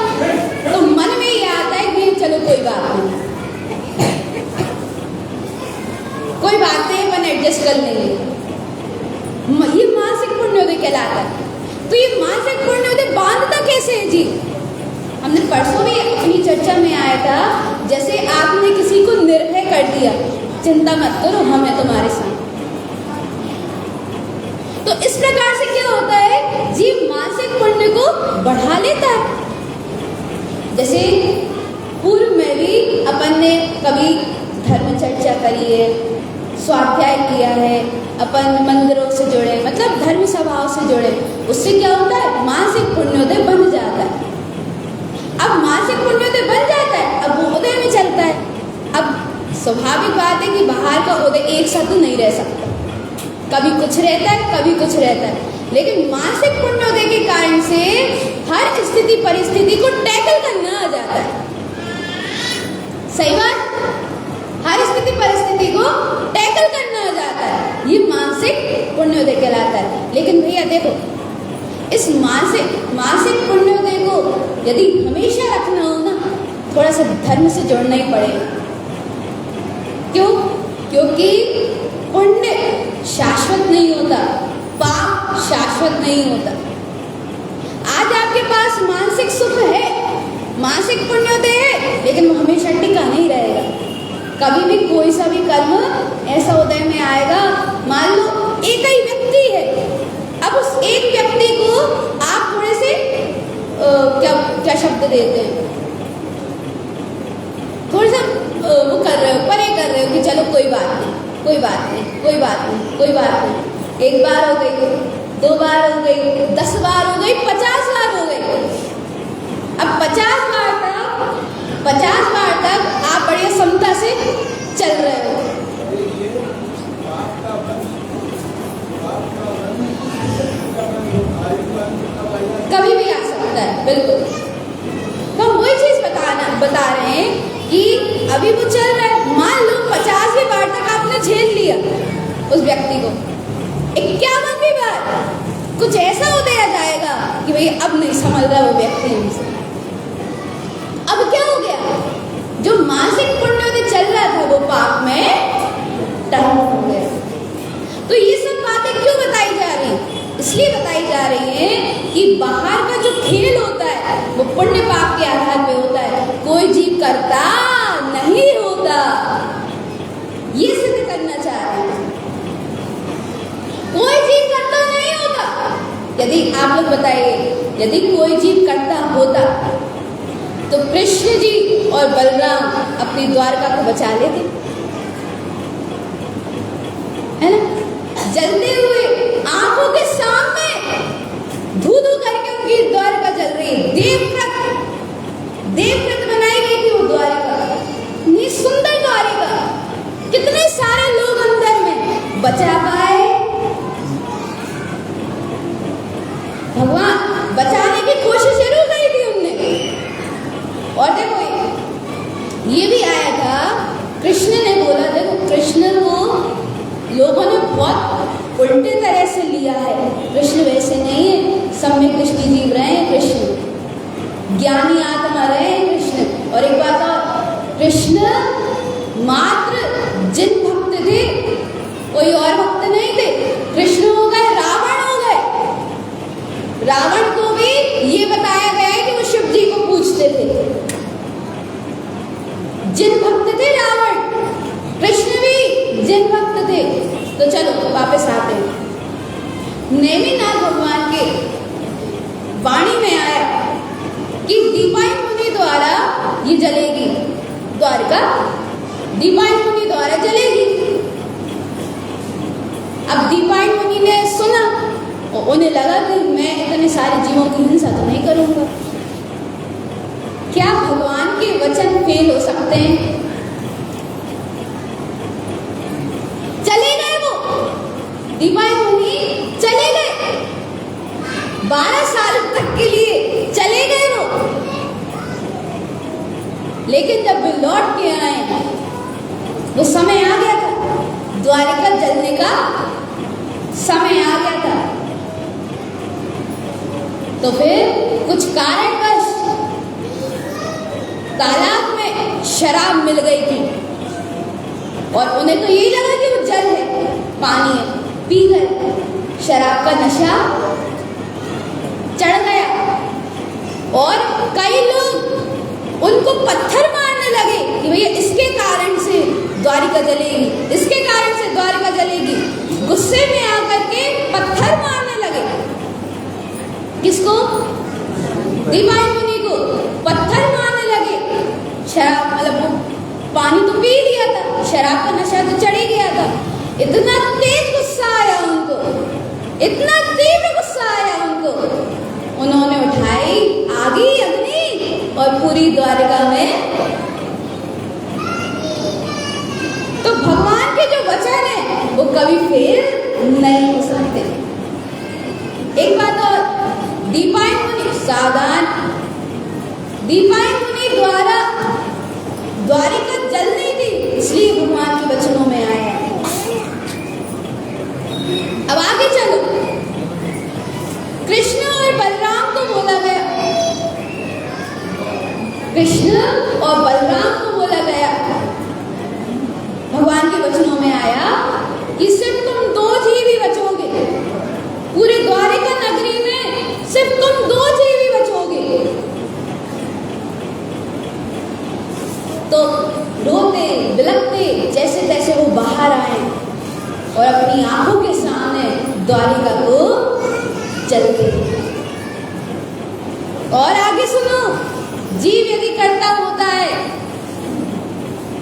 तो मन में ये आता है कि चलो कोई बात नहीं, कोई बात नहीं, अपन एडजस्ट कर लेंगे। ये मानसिक पुण्योदय कहलाता है। तो ये मानसिक पुण्योदय बांधता कैसे है जी? हमने परसों भी अपनी चर्चा में आया था, जैसे आपने किसी को निर्भय कर दिया, चिंता मत करो हम हैं तुम्हारे साथ, तो इस प्रकार से क्या होता है, जीव मानसिक पुण्य को बढ़ा लेता है। जैसे पूर्व में भी अपन ने कभी धर्म चर्चा करी है, स्वाध्याय किया है, अपन मंदिरों से जुड़े, मतलब धर्म सभाओं से जुड़े, उससे क्या होता है, मानसिक पुण्योदय बन जाता है। अब मानसिक पुण्योदय बन जाता है, अब वो उदय में चलता है। अब स्वाभाविक बात है कि बाहर का उदय एक साथ तो नहीं रह सकता, कभी कुछ रहता है कभी कुछ रहता है, लेकिन मानसिक पुण्योदय के कारण से हर स्थिति परिस्थिति को टैकल करना आ जाता है। सही बात, हर स्थिति परिस्थिति को टैकल करना आ जाता है, ये मानसिक पुण्योदय कहलाता है। लेकिन भैया देखो, इस मानसिक पुण्योदय को यदि हमेशा रखना हो ना, थोड़ा सा धर्म से जोड़ना ही पड़ेगा। क्यों? क्योंकि पुण्य शाश्वत नहीं होता, पाप शाश्वत नहीं होता। आज आपके पास मानसिक सुख है, मानसिक पुण्योदय है, लेकिन वो हमेशा टिका नहीं रहेगा। कभी भी कोई सा भी कर्म ऐसा उदय में आएगा, मान लो एक ही व्यक्ति है, अब उस एक व्यक्ति को आप थोड़े से क्या शब्द देते हैं, थोड़ा सा वो कर रहे हो, परे कर रहे हो कि चलो कोई बात नहीं, कोई बात नहीं, कोई बात नहीं, कोई बात नहीं। 1 बार हो गई, 2 बार हो गई, 10 बार हो गई, 50 बार हो गई। अब 50 बार तक आप बढ़िया समता से चल रहे हो। कभी भी आ सकता है, बिल्कुल। तो हम वही चीज बता रहे हैं कि अभी वो चल रहा है, मान लो 50वीं बार तक आपने झेल लिया उस व्यक्ति को, 51वीं बार कुछ ऐसा उदय आ जाएगा कि भाई अब नहीं समझ रहा वो व्यक्ति हमसे। अब क्या हो गया, जो मानसिक पुण्योदय चल रहा था वो पाप में टर्न हो गया। तो ये सब बातें क्यों बताई जा रही हैं? इसलिए बताई जा रही है कि बाहर का जो खेल होता है वो पुण्य पाप के आधार पे होता है, कोई जीव करता नहीं होता, ये सिद्ध करना चाह रहे हैं। कोई जीव करता नहीं होता। यदि आप लोग बताइए, यदि कोई जीव करता होता तो कृष्ण जी और बलराम अपनी द्वारका को बचा लेते, है ना? जलते हुए आंखों के सामने धू धू करके उनकी द्वारका जल रही है, देवव्रत बनाई गई थी वो द्वारका, इतनी सुंदर द्वारका, कितने सारे लोग अंदर में बचा पाए, भगवान बचाने की कोशिश जरूर करी थी उनने। और देखो ये भी आया था, कृष्ण ने बोला, देखो कृष्ण को लोगों ने बहुत उल्टे तरह से लिया है, कृष्ण वैसे नहीं है, सम्यक दृष्टि जीव रहे हैं कृष्ण, ज्ञानी आत्मा रहे हैं कृष्ण। और एक बात और, कृष्ण मात्र जिन भक्त थे, कोई और भक्त नहीं थे। कृष्ण हो गए, रावण हो गए, रावण को भी ये बताया गया है कि वो शिव जी को पूजते थे, जिन भक्त थे रावण, कृष्ण भी जिन भक्त थे। तो चलो वापस आते हैं। नेमिनाथ भगवान के वाणी में आया कि दीपायन मुनि द्वारा ये जलेगी, द्वारिका दीपायन मुनि द्वारा जलेगी। अब दीपायन मुनि ने सुना और उन्हें लगा कि मैं इतने सारे जीवों की हिंसा तो नहीं करूंगा। क्या भगवान के वचन फेल हो सकते हैं? चले गए वो दीपायन मुनि, चले गए 12 साल तक के लिए चले गए वो। लेकिन जब वे लौट के आए वो समय आ गया था, द्वारिका जलने का समय आ गया था। तो फिर कुछ कारणवश तालाब में शराब मिल गई थी और उन्हें तो यही लगा कि वो जल है, पानी है, पी गए। शराब का नशा चढ़ गया और कई लोग उनको पत्थर मारने लगे कि भैया इसके कारण से द्वारिका जलेगी, इसके कारण से द्वारिका जलेगी। गुस्से में आकर के पत्थर मारने लगे। किसको? दीपायन मुनि को पत्थर मारने लगे। शराब मतलब वो पानी तो पी लिया था, शराब का नशा तो चढ़ ही गया था। इतना तेज गुस्सा आया उनको, इतना तीव्र गुस्सा आया उनको, उन्होंने उठाई आगी अग्नि और पूरी द्वारिका में। तो भगवान के जो वचन है वो कभी फेल नहीं हो सकते। एक बात और, दीपायन मुनि सावधान, दीपायन मुनि द्वारा द्वारिका जल नहीं थी, इसलिए भगवान के वचनों में आया। अब आगे चलो। कृष्ण और बलराम को बोला गया, कृष्ण और बलराम को बोला गया, भगवान के वचनों में आया कि सिर्फ तुम 2 जीव ही बचोगे, पूरे द्वारिका नगरी में सिर्फ तुम 2 जीव ही बचोगे। तो रोते बिलखते जैसे तैसे वो बाहर आए और अपनी आंखों के सामने द्वारिका को चलते। और आगे सुनो, जीव यदि कर्ता होता है,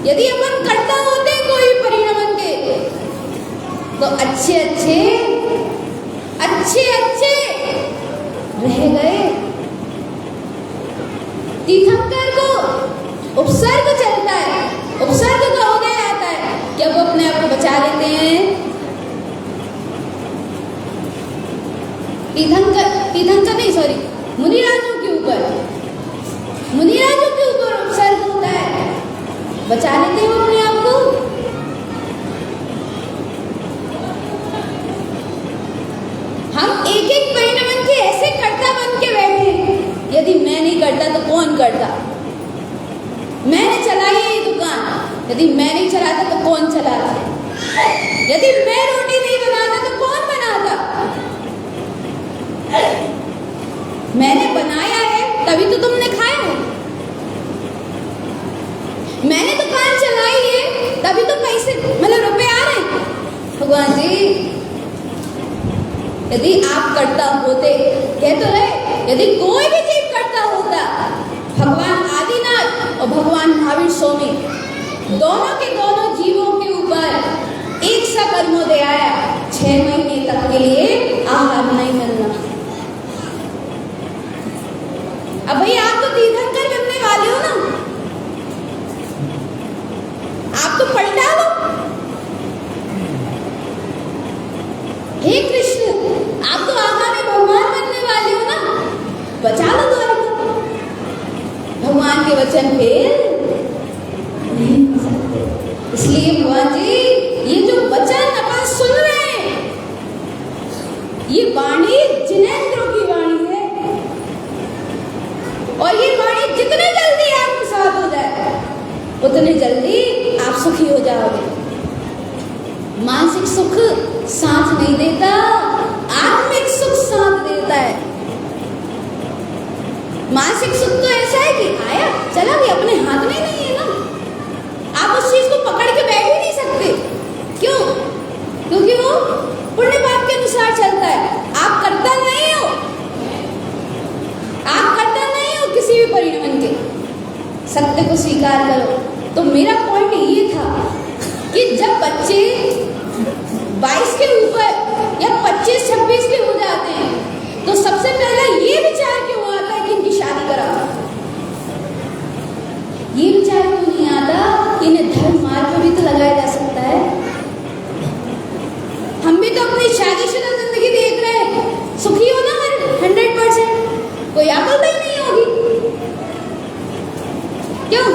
यदि अपन कर्ता होते हैं कोई परिणमन के, तो अच्छे अच्छे रह गए। तीर्थंकर को उपसर्ग चलता है, उपसर्ग का उदय आता है क्या वो अपने आप को बचा लेते हैं? तीर्थंकर नहीं, सॉरी, मुनिराजों के ऊपर उपसर्ग होता है, बचा लेते हैं वो अपने आप को। हम एक एक परिणमन के ऐसे कर्ता बन के बैठे हैं, यदि मैं नहीं करता तो कौन करता? मैंने चलाई है ये दुकान, यदि मैं नहीं चलाता तो कौन चलाता? यदि मैं रोटी नहीं बनाता तो कौन बनाता? मैंने बनाया है तभी तो तुमने खाया है। मैंने दुकान चलाई है तभी तो पैसे मतलब रुपए आ रहे हैं। भगवान जी, यदि आप करता होते, कह तो रहे, यदि कोई भी जीव करता होता, भगवान आदिनाथ और भगवान महावीर स्वामी दोनों के दोनों जीवों के ऊपर एक सा कर्मोदय आया, 6 महीने तक के लिए आहार नहीं मिलना। अब भैया आप तो तीर्थंकर बनने वाले हो ना, आप तो पलटा लो। हे कृष्ण, आप तो आगामी भगवान बनने वाले हो ना, बचा लो द्वारिका। भगवान के वचन फेल नहीं हो सकते। इसलिए भगवान जी, ये जो वचन अपन सुन रहे हैं, ये वाणी जिनेंद्रों की वाणी है और ये वाणी जितने जल्दी आपके साथ हो जाए उतने जल्दी आप सुखी हो जाओगे। मानसिक सुख साथ नहीं देता, आत्मिक सुख साथ देता है। मानसिक सुख तो ऐसा है कि आया चला भी अपने हाथ में नहीं है ना, आप उस चीज को पकड़ के बैठ ही नहीं मेरा पॉइंट ये था कि जब बच्चे 22 के ऊपर या 25-26 के हो जाते हैं तो सबसे पहला ये विचार क्यों आता है कि इनकी शादी करा। ये विचार क्यों नहीं आता कि इन्हें धर्म मार्ग पे भी तो लगाया जा सकता है। हम भी तो अपनी शादीशुदा जिंदगी देख रहे हैं, सुखी हो ना 100%, कोई आपत्ति ही नहीं होगी। क्यों?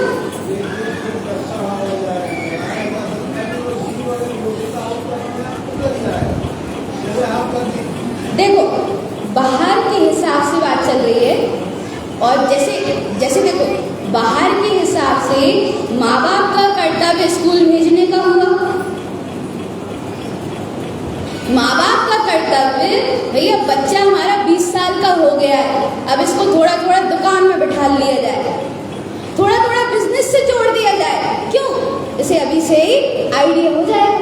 देखो, बाहर के हिसाब से बात चल रही है, और जैसे देखो, बाहर के हिसाब से माँ बाप का कर्तव्य स्कूल भेजने का हुआ। माँ बाप का कर्तव्य, भैया बच्चा हमारा 20 साल का हो गया है, अब इसको थोड़ा थोड़ा दुकान में बिठा लिया जाए, थोड़ा थोड़ा बिजनेस से जोड़ दिया जाए। क्यों? इसे अभी से ही आइडिया हो जाए।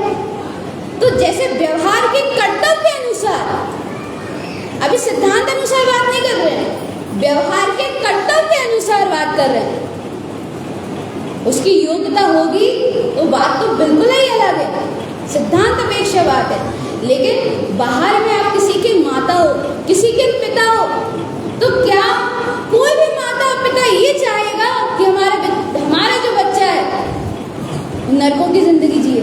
तो जैसे व्यवहार के कर्तव्य अनुसार, अभी सिद्धांत अनुसार बात नहीं कर रहे हैं, व्यवहार के कर्तव्य अनुसार बात कर रहे हैं। उसकी योग्यता होगी तो बात तो बिल्कुल ही अलग है, सिद्धांत अपेक्षा बात है। लेकिन बाहर में आप किसी के माता हो, किसी के पिता हो, तो क्या कोई भी माता पिता ये चाहेगा कि हमारा जो बच्चा है नरकों की जिंदगी जिए,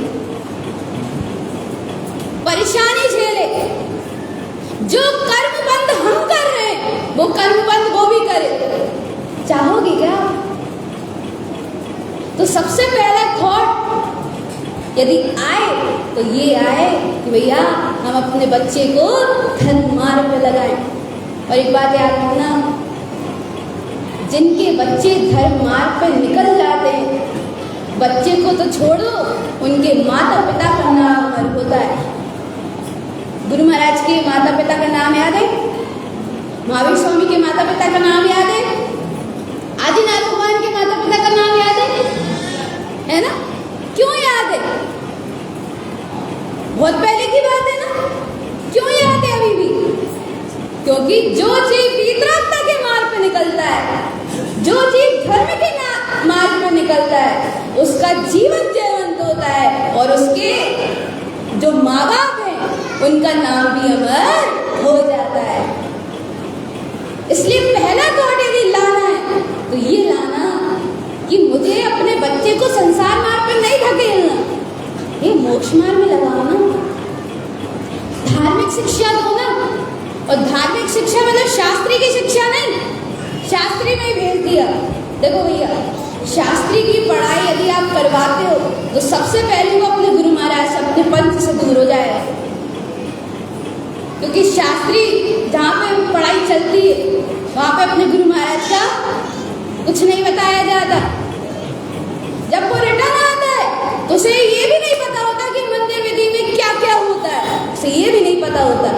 परेशानी झेले? जो कर्म बंद हम कर रहे हैं वो कर्म बंद वो भी करे, चाहोगे क्या? तो सबसे पहला थॉट यदि आए तो ये आए कि भैया हम अपने बच्चे को धर्म मार्ग पे लगाएं। और एक बात याद रखना, जिनके बच्चे धर्म मार्ग पे निकल जाते हैं, बच्चे को तो छोड़ो, उनके माता पिता का नाम अमर होता है। गुरु महाराज के माता पिता का नाम याद है? महावीर स्वामी के माता पिता का नाम याद है? आदिनाथ भगवान के माता पिता का नाम याद है ना? क्यों याद है? बहुत पहले की बात है ना? क्यों याद है अभी भी? क्योंकि जो जीव वितरागता के मार्ग पे निकलता है, जो जीव धर्म के मार्ग पे निकलता है, उसका जीवन जयवंत होता है, और उसके जो माँ बाप हैं उनका नाम भी अमर हो जाता है। इसलिए पहला थॉट यदि लाना है तो ये लाना कि मुझे अपने बच्चे को संसार मार्ग पे नहीं धकेलना, ये मोक्ष मार्ग में लगाना। धार्मिक शिक्षा दो ना, और धार्मिक शिक्षा मतलब शास्त्री की शिक्षा नहीं, शास्त्री में ही भेज दिया। देखो भैया, शास्त्री की पढ़ाई यदि आप करवाते हो तो सबसे पहले वो अपने गुरु महाराज से, अपने पंथ से दूर हो जाएगा। क्योंकि शास्त्री जहाँ पे पढ़ाई चलती है वहाँ पे अपने गुरु महाराज का कुछ नहीं बताया जाता। जब वो रिटर्न आता है तो उसे ये भी नहीं पता होता कि मंदिर विधि में क्या क्या होता है, उसे ये भी नहीं पता होता।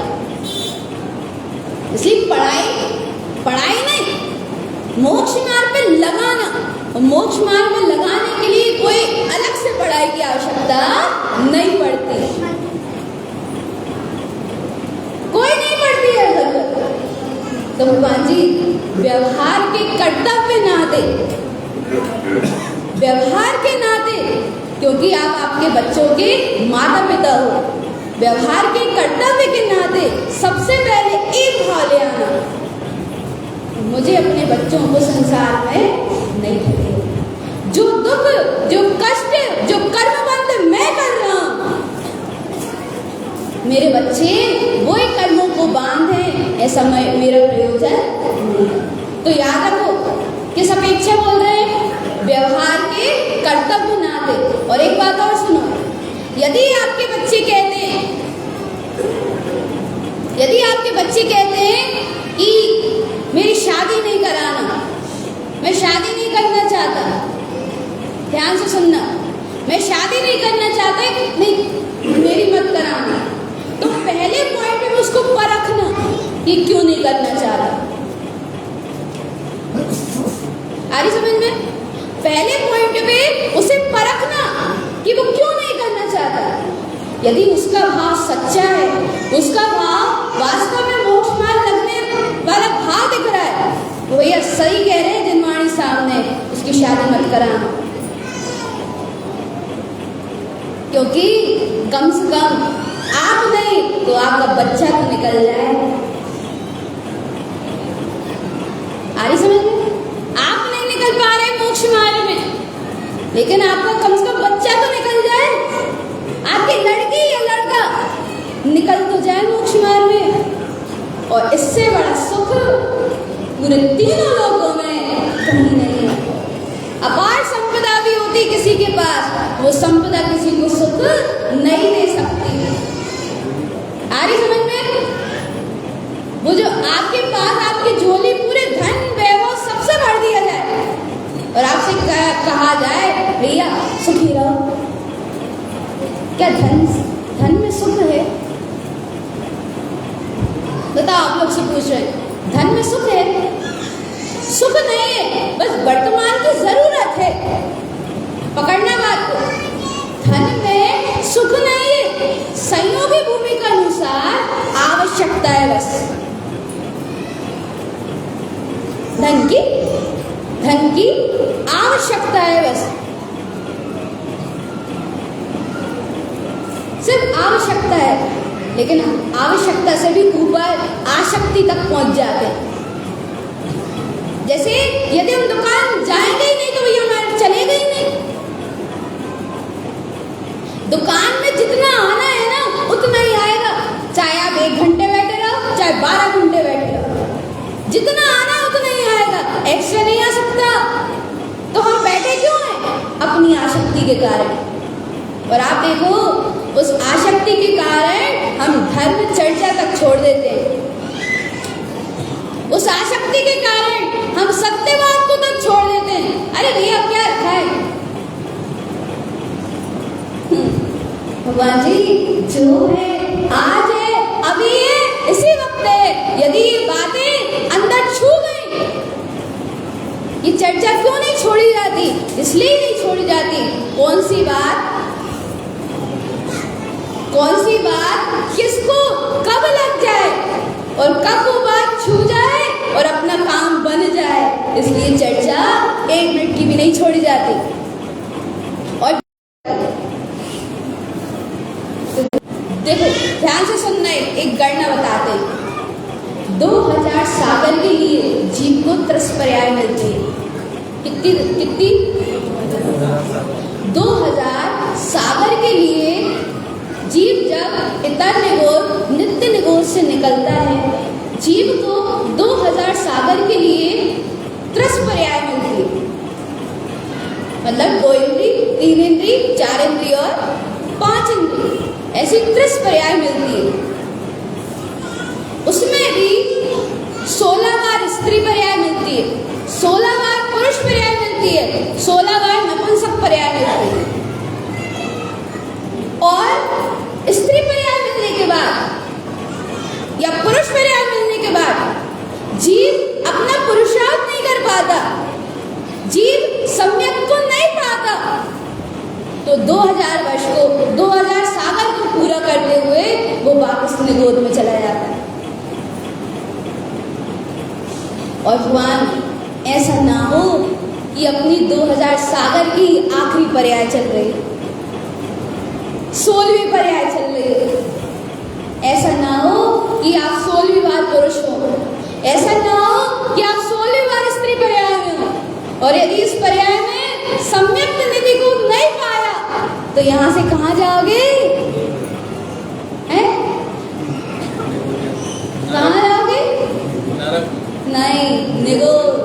इसलिए पढ़ाई नहीं, मोक्ष मार्ग पे लगाना, और मोक्ष मार्ग में लगाने के लिए कोई अलग से पढ़ाई की आवश्यकता नहीं पड़ती, कोई नहीं पड़ती है जरूरत। तो भगवान जी व्यवहार के कर्तव्य नाते, व्यवहार के नाते, क्योंकि आप आपके बच्चों के माता पिता हो, व्यवहार के कर्तव्य के नाते सबसे पहले एक भाव ले आना, मुझे अपने बच्चों को संसार में नहीं धकेलना। जो दुख, जो कष्ट, जो कर्मबंध मैं कर रहा हूं, मेरे बच्चे वही कर्मों को बांधे, ऐसा मेरा प्रयोजन नहीं। तो याद रखो, किस अपेक्षा बोल रहे हैं? व्यवहार के कर्तव्य नाते। और एक बात और सुनो, यदि आपके बच्चे कहते हैं, यदि आपके बच्चे कहते हैं कि मेरी शादी नहीं कराना, मैं शादी नहीं करना चाहता, ध्यान से सुनना, मैं शादी नहीं करना चाहता, नहीं मेरी मत कराना, तो पहले पॉइंट में उसको परखना कि क्यों नहीं करना चाहता। आ रही समझ में? पहले पॉइंट पे उसे परखना कि वो क्यों नहीं करना चाहता। यदि उसका भाव सच्चा है, उसका भाव वास्तव में मोक्ष मार्ग लगने वाला भाव दिख रहा है, तो भैया सही कह रहे हैं जिनवाणी साहब ने, उसकी शादी मत कराना। क्योंकि कम से कम आप नहीं तो आपका बच्चा तो निकल जाए। आ रही समझ में? आप नहीं निकल पा रहे मोक्ष मार्ग में, लेकिन आपका कम से कम बच्चा तो निकल जाए, आपकी लड़की या लड़का निकल तो जाए मोक्ष मार्ग में। और इससे बड़ा सुख पूरे तीनों लोगों में कहीं नहीं है। अपार संपदा भी होती किसी के पास, वो संपदा किसी को सुख नहीं दे सकती। आ रही समझ में? वो जो आपके पास आपकी झोली पूरे धन वैभव सबसे भर दिया जाए और आपसे कहा जाए भैया सुखी रहो, क्या धन में सुख है? बताओ, आप लोग से पूछ रहे हैं, धन में सुख है? सुख नहीं है, बस वर्तमान की जरूरत है। पकड़ना बात को, धन में सुख नहीं है, संयोगी भूमि के अनुसार आवश्यकता है बस। धन की आवश्यकता है बस, सिर्फ आवश्यकता है। लेकिन आवश्यकता से भी ऊपर आसक्ति तक पहुंच जाते हैं। जैसे यदि हम दुकान जाएंगे ही नहीं तो भैया हमारे चलेगा ही नहीं। दुकान में जितना आना है ना उतना ही आएगा, चाहे आप 1 घंटे बैठे रहो चाहे 12 घंटे बैठे रहो, जितना आना है उतना ही आएगा, एक्स्ट्रा नहीं आ सकता। तो हम बैठे क्यों हैं? अपनी आसक्ति के कारण। और आप देखो, उस आसक्ति के कारण हम धर्म चर्चा तक छोड़ देते हैं। उस आसक्ति के कारण हम सत्यवाद को तक छोड़ देते हैं। अरे भैया क्या रखा है? भगवान जी जो है आज है, अभी है, इसी वक्त है। यदि ये बातें अंदर छू गई, ये चर्चा क्यों नहीं छोड़ी जाती? इसलिए नहीं छोड़ी जाती। कौन सी बात किसको कब लग जाए और कब वो बात छू जाए और अपना काम बन जाए, इसलिए चर्चा 1 मिनट की भी नहीं छोड़ी जाती। और देखो ध्यान से सुनना, एक गणना बताते हैं। 2000 सागर के लिए जीव को 30 पर्याय मिलती है। कितनी 2000 सागर के लिए जीव जब इतर निगोर नित्य निगोर से निकलता है, जीव को 2000 सागर के लिए 30 पर्याय मिलती है। मतलब 2 इंद्री, 3 इंद्री, 4 इंद्री और 5 इंद्री, ऐसी 30 पर्याय मिलती है। उसमें भी 16 बार स्त्री पर्याय मिलती है, 16 बार पुरुष पर्याय मिलती है, 16 बार नपुंसक पर्याय मिलती है। और स्त्री पर्याय मिलने के बाद या पुरुष पर्याय मिलने के बाद जीव अपना पुरुषार्थ नहीं कर पाता, जीव सम्यक को नहीं पाता, तो 2000 वर्ष को 2000 सागर को पूरा करते हुए वो वापस निगोद में चला जाता है। और भगवान ऐसा ना हो कि अपनी 2000 सागर की आखिरी पर्याय चल रही, 16वीं पर्याय चल रही है। ऐसा ना हो कि आप 16वीं बार पुरुष हो, ऐसा ना हो कि आप 16वीं बार स्त्री पर्याय में हो। और यदि इस पर्याय में सम्यक निधि को नहीं पाया तो यहां से कहां जाओगे? हैं? कहां जाओगे? नहीं, निगोद।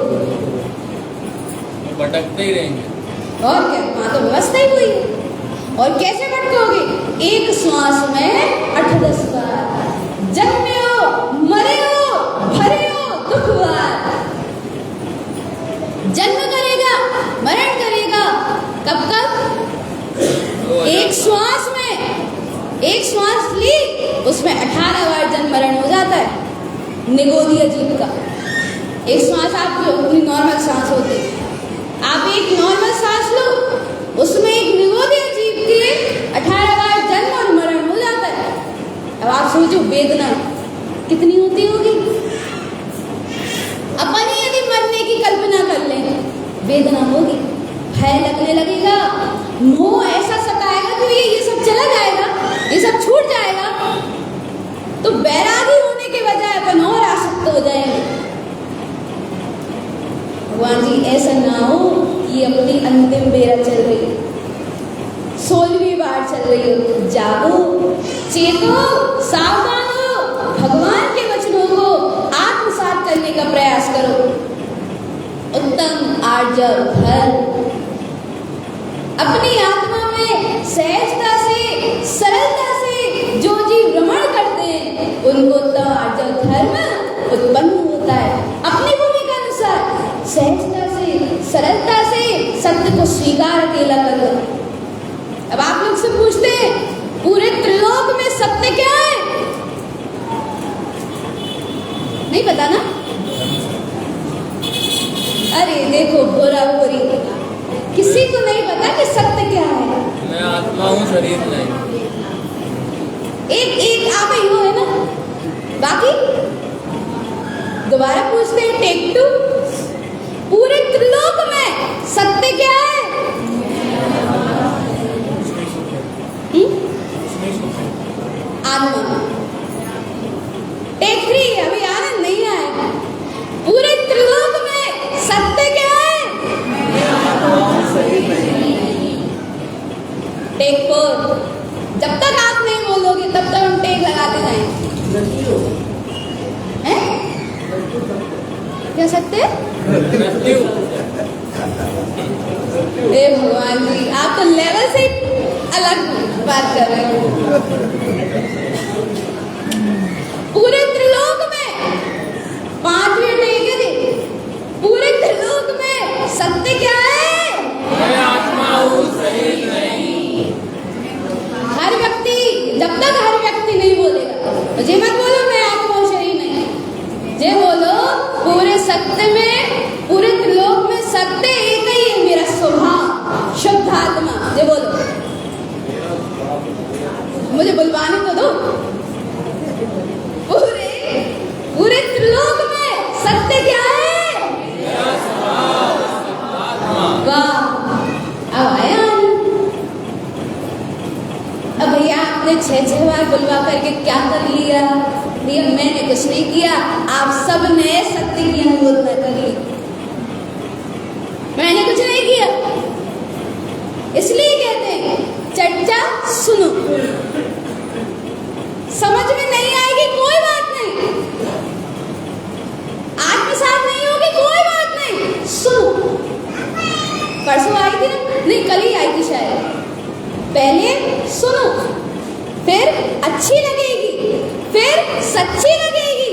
भटकते ही रहेंगे। और क्या, वहां तो व्यवस्था ही हुई है। और कैसे भटकोगे? एक श्वास में 8-10 बार जन्मे हो, मरे हो, भरे हो दुख बार। जन्म करेगा, मरण करेगा, कब कब? एक श्वास में, एक श्वास ली उसमें 18 बार जन्म मरण हो जाता है निगोदीय जीव का। एक श्वास आपकी अपनी नॉर्मल सांस होती है, आप एक नॉर्मल सांस लो, उसमें एक निगोदीय जीव के 18 बार जन्म और मरण हो जाता है। अब आप सोचो वेदना कितनी होती होगी। अपन ही यदि मरने की कल्पना कर लें, वेदना होगी, भय लगने लगेगा, मोह ऐसा सताएगा कि ये सब भगवान जी ऐसा ना हो कि अपनी अंतिम बेरा चल रही, 16वीं बार चल रही हो, जागो, चेतो, सावधान हो, भगवान के वचनों को आत्मसात करने का प्रयास करो। उत्तम आर्जव धर्म, अपनी आत्मा में सहजता से, सरलता से जो जीव भ्रमण करते हैं उनको उत्तम आर्जव धर्म उत्पन्न होता है। अपनी भूमिका अनुसार सहजता से, सरलता से सत्य को स्वीकार अकेला कर लो। अब आप लोग से पूछते हैं पूरे त्रिलोक में सत्य क्या है? नहीं पता ना? अरे देखो बुरा बुरी, किसी को नहीं पता कि सत्य क्या है। मैं आत्मा हूँ, शरीर नहीं। एक आप ही हो है ना, बाकी दोबारा पूछते हैं, टेक 2। पूरे त्रिलोक में सत्य क्या है? आत्मा। टेक 3, अभी आनंद नहीं आया। पूरे त्रिलोक में सत्य क्या है? टेक 4, जब तक आप नहीं बोलोगे तब तक हम टेक लगाते जाएंगे। हैं? क्या सत्य? हे भगवान जी, आप तो लेवल से अलग बात कर रहे हो। पूरे त्रिलोक में 5वीं टेक है जी, पूरे त्रिलोक में सत्य क्या है? मैं आत्मा हूँ, शरीर नहीं। हर व्यक्ति, जब तक हर व्यक्ति नहीं बोलेगा, मुझे मत बोलो मैं आत्मा हूँ, शरीर नहीं। जे बोलो पूरे सत्य में, पूरे त्रिलोक में सत्य एक ही है, मेरा स्वभाव, शुद्ध आत्मा। जे बोलो, मुझे बुलवाने तो दो। पूरे त्रिलोक में सत्य क्या है? वाह, अब आया। अब भैया आपने 6 बार बुलवा करके क्या कर लिया? भैया मैंने कुछ नहीं किया, आप सब ने सत्य की अनुमोदना कर ली। मैंने कुछ नहीं किया, इसलिए कहते हैं चर्चा सुनो। समझ में नहीं आएगी कोई बात नहीं, आत्मसात नहीं होगी कोई बात नहीं, सुनो। परसों आई थी ना? नहीं, कल ही आई थी शायद। पहले सुनो, फिर अच्छी लगेगी, फिर सच्ची लगेगी,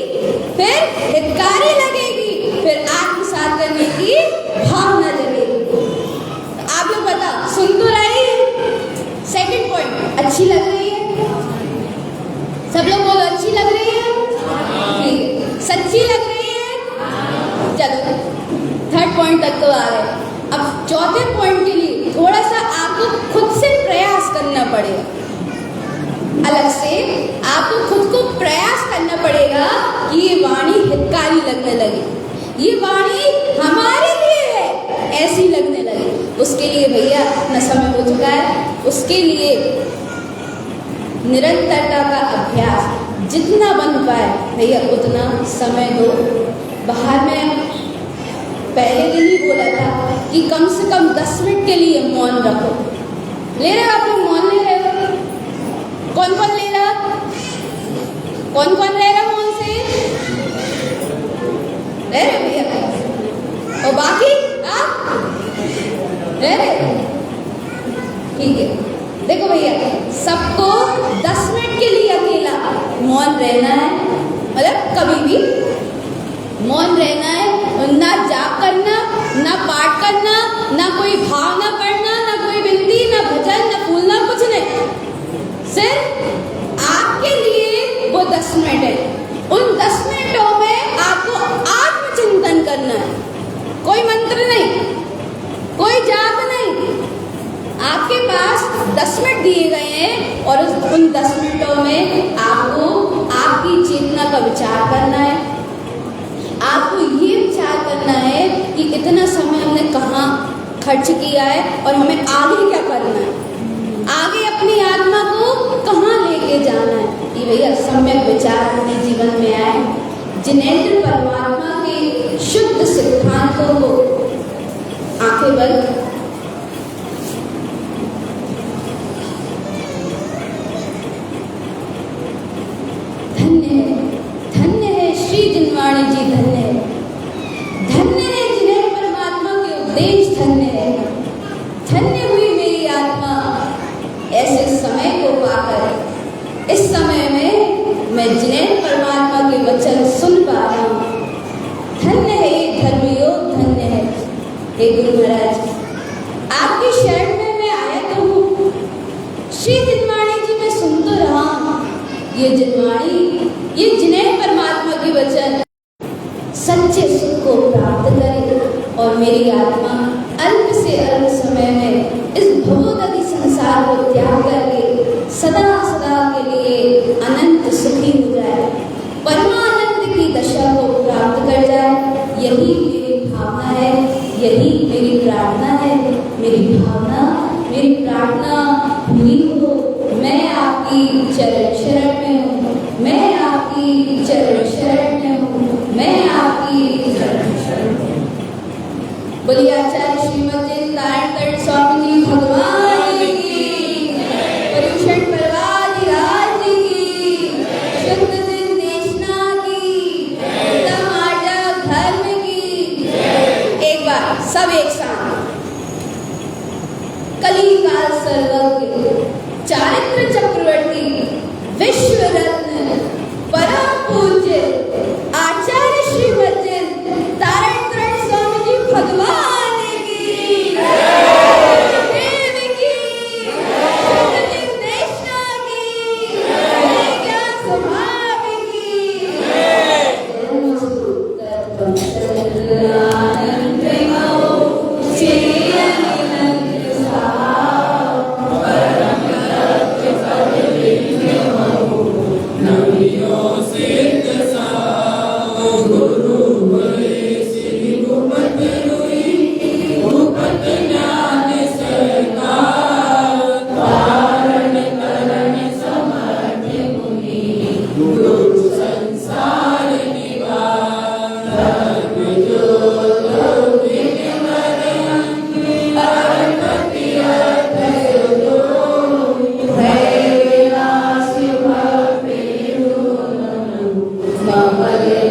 फिर हितकारी लगेगी, फिर आत्मसात करने की भावना जगेगी। तो आप लोग बताओ, सुन तो रहे हैं? सेकंड पॉइंट, अच्छी लग रही है? सब लोग बोलो, अच्छी लग रही है? ठीक है। सच्ची लग रही है? चलो 3rd पॉइंट तक तो आ गए। अब 4थे पॉइंट के लिए थोड़ा सा आपको खुद से प्रयास करना पड़ेगा। अलग से आपको खुद को प्रयास करना पड़ेगा कि ये वाणी हितकारी लगने लगे, ये वाणी हमारे लिए है ऐसी लगने लगे। उसके लिए भैया अपना समय हो चुका है। उसके लिए निरंतरता का अभ्यास जितना बन पाए भैया उतना समय दो। बाहर में पहले दिन ही बोला था कि कम से कम 10 मिनट के लिए मौन रखो। ले रहे हो आप लोग? मौन ले रहे हो? कौन कौन ले रहा? कौन कौन रह रहा मौन से? रह रहे भैया? और बाकी आप रह रहे? ठीक है। देखो भैया, सबको 10 मिनट के लिए अकेला मौन रहना है, मतलब कभी भी मौन रहना है। ना जाप करना, ना पाठ करना, ना कोई भावना पढ़ना, ना कोई बिंदी, ना भजन, ना फूलना, कुछ नहीं। सिर्फ आपके लिए वो 10 मिनट है। उन 10 मिनटों में आपको आत्मचिंतन करना है। कोई मंत्र नहीं, कोई जाप नहीं, आपके पास 10 मिनट दिए गए हैं और उन 10 मिनटों में आपको आपकी चेतना का विचार करना है। आपको ये विचार करना है कि इतना समय हमने कहाँ खर्च किया है और हमें आगे क्या करना है, आगे अपनी आत्मा को कहाँ लेके जाना है। कि भैया सम्यक विचार अपने जीवन में आए, जिनेंद्र परमात्मा के शुद्ध सिद्धांतों को महाराज, आपके शरण में मैं आया तो हूँ। श्री जिनवाणी जी, मैं सुन तो रहा हूँ, ये जिनवाणी, ये जिन्हें परमात्मा की वचन सच्चे सुख को प्राप्त करे और मेरी आत्मा अल्प से अल्प समय में इस भवोदधि संसार को त्याग करके सदा सदा के लिए अनंत सुखी हो जाए, परमानंद की दशा को प्राप्त कर जाए। यही मेरी भावना है, यही मेरी प्रार्थना है। मेरी भावना, मेरी प्रार्थना हुई हो। मैं आपकी चरण शरण में हूँ, मैं आपकी चरण शरण में हूँ, मैं आपकी चरण शरण में हूँ। बोलिए आचार्य श्रीमद नारायण स्वामी जी भगवान की, पर्युषण परवाधिराज की, शुद्ध दिन देशना की, उत्तम आर्य धर्म की। एक बार सब एक साथ। कलिकाल सर्वज्ञ, चारित्र चक्रवर्ती, विश्व रत्न, परम पूज्य आचार्य श्रीमद नारायण स्वामी जी भगवान की, देव की, शुद्ध दिन देशना की, ज्ञान स्वभाव की। Bye.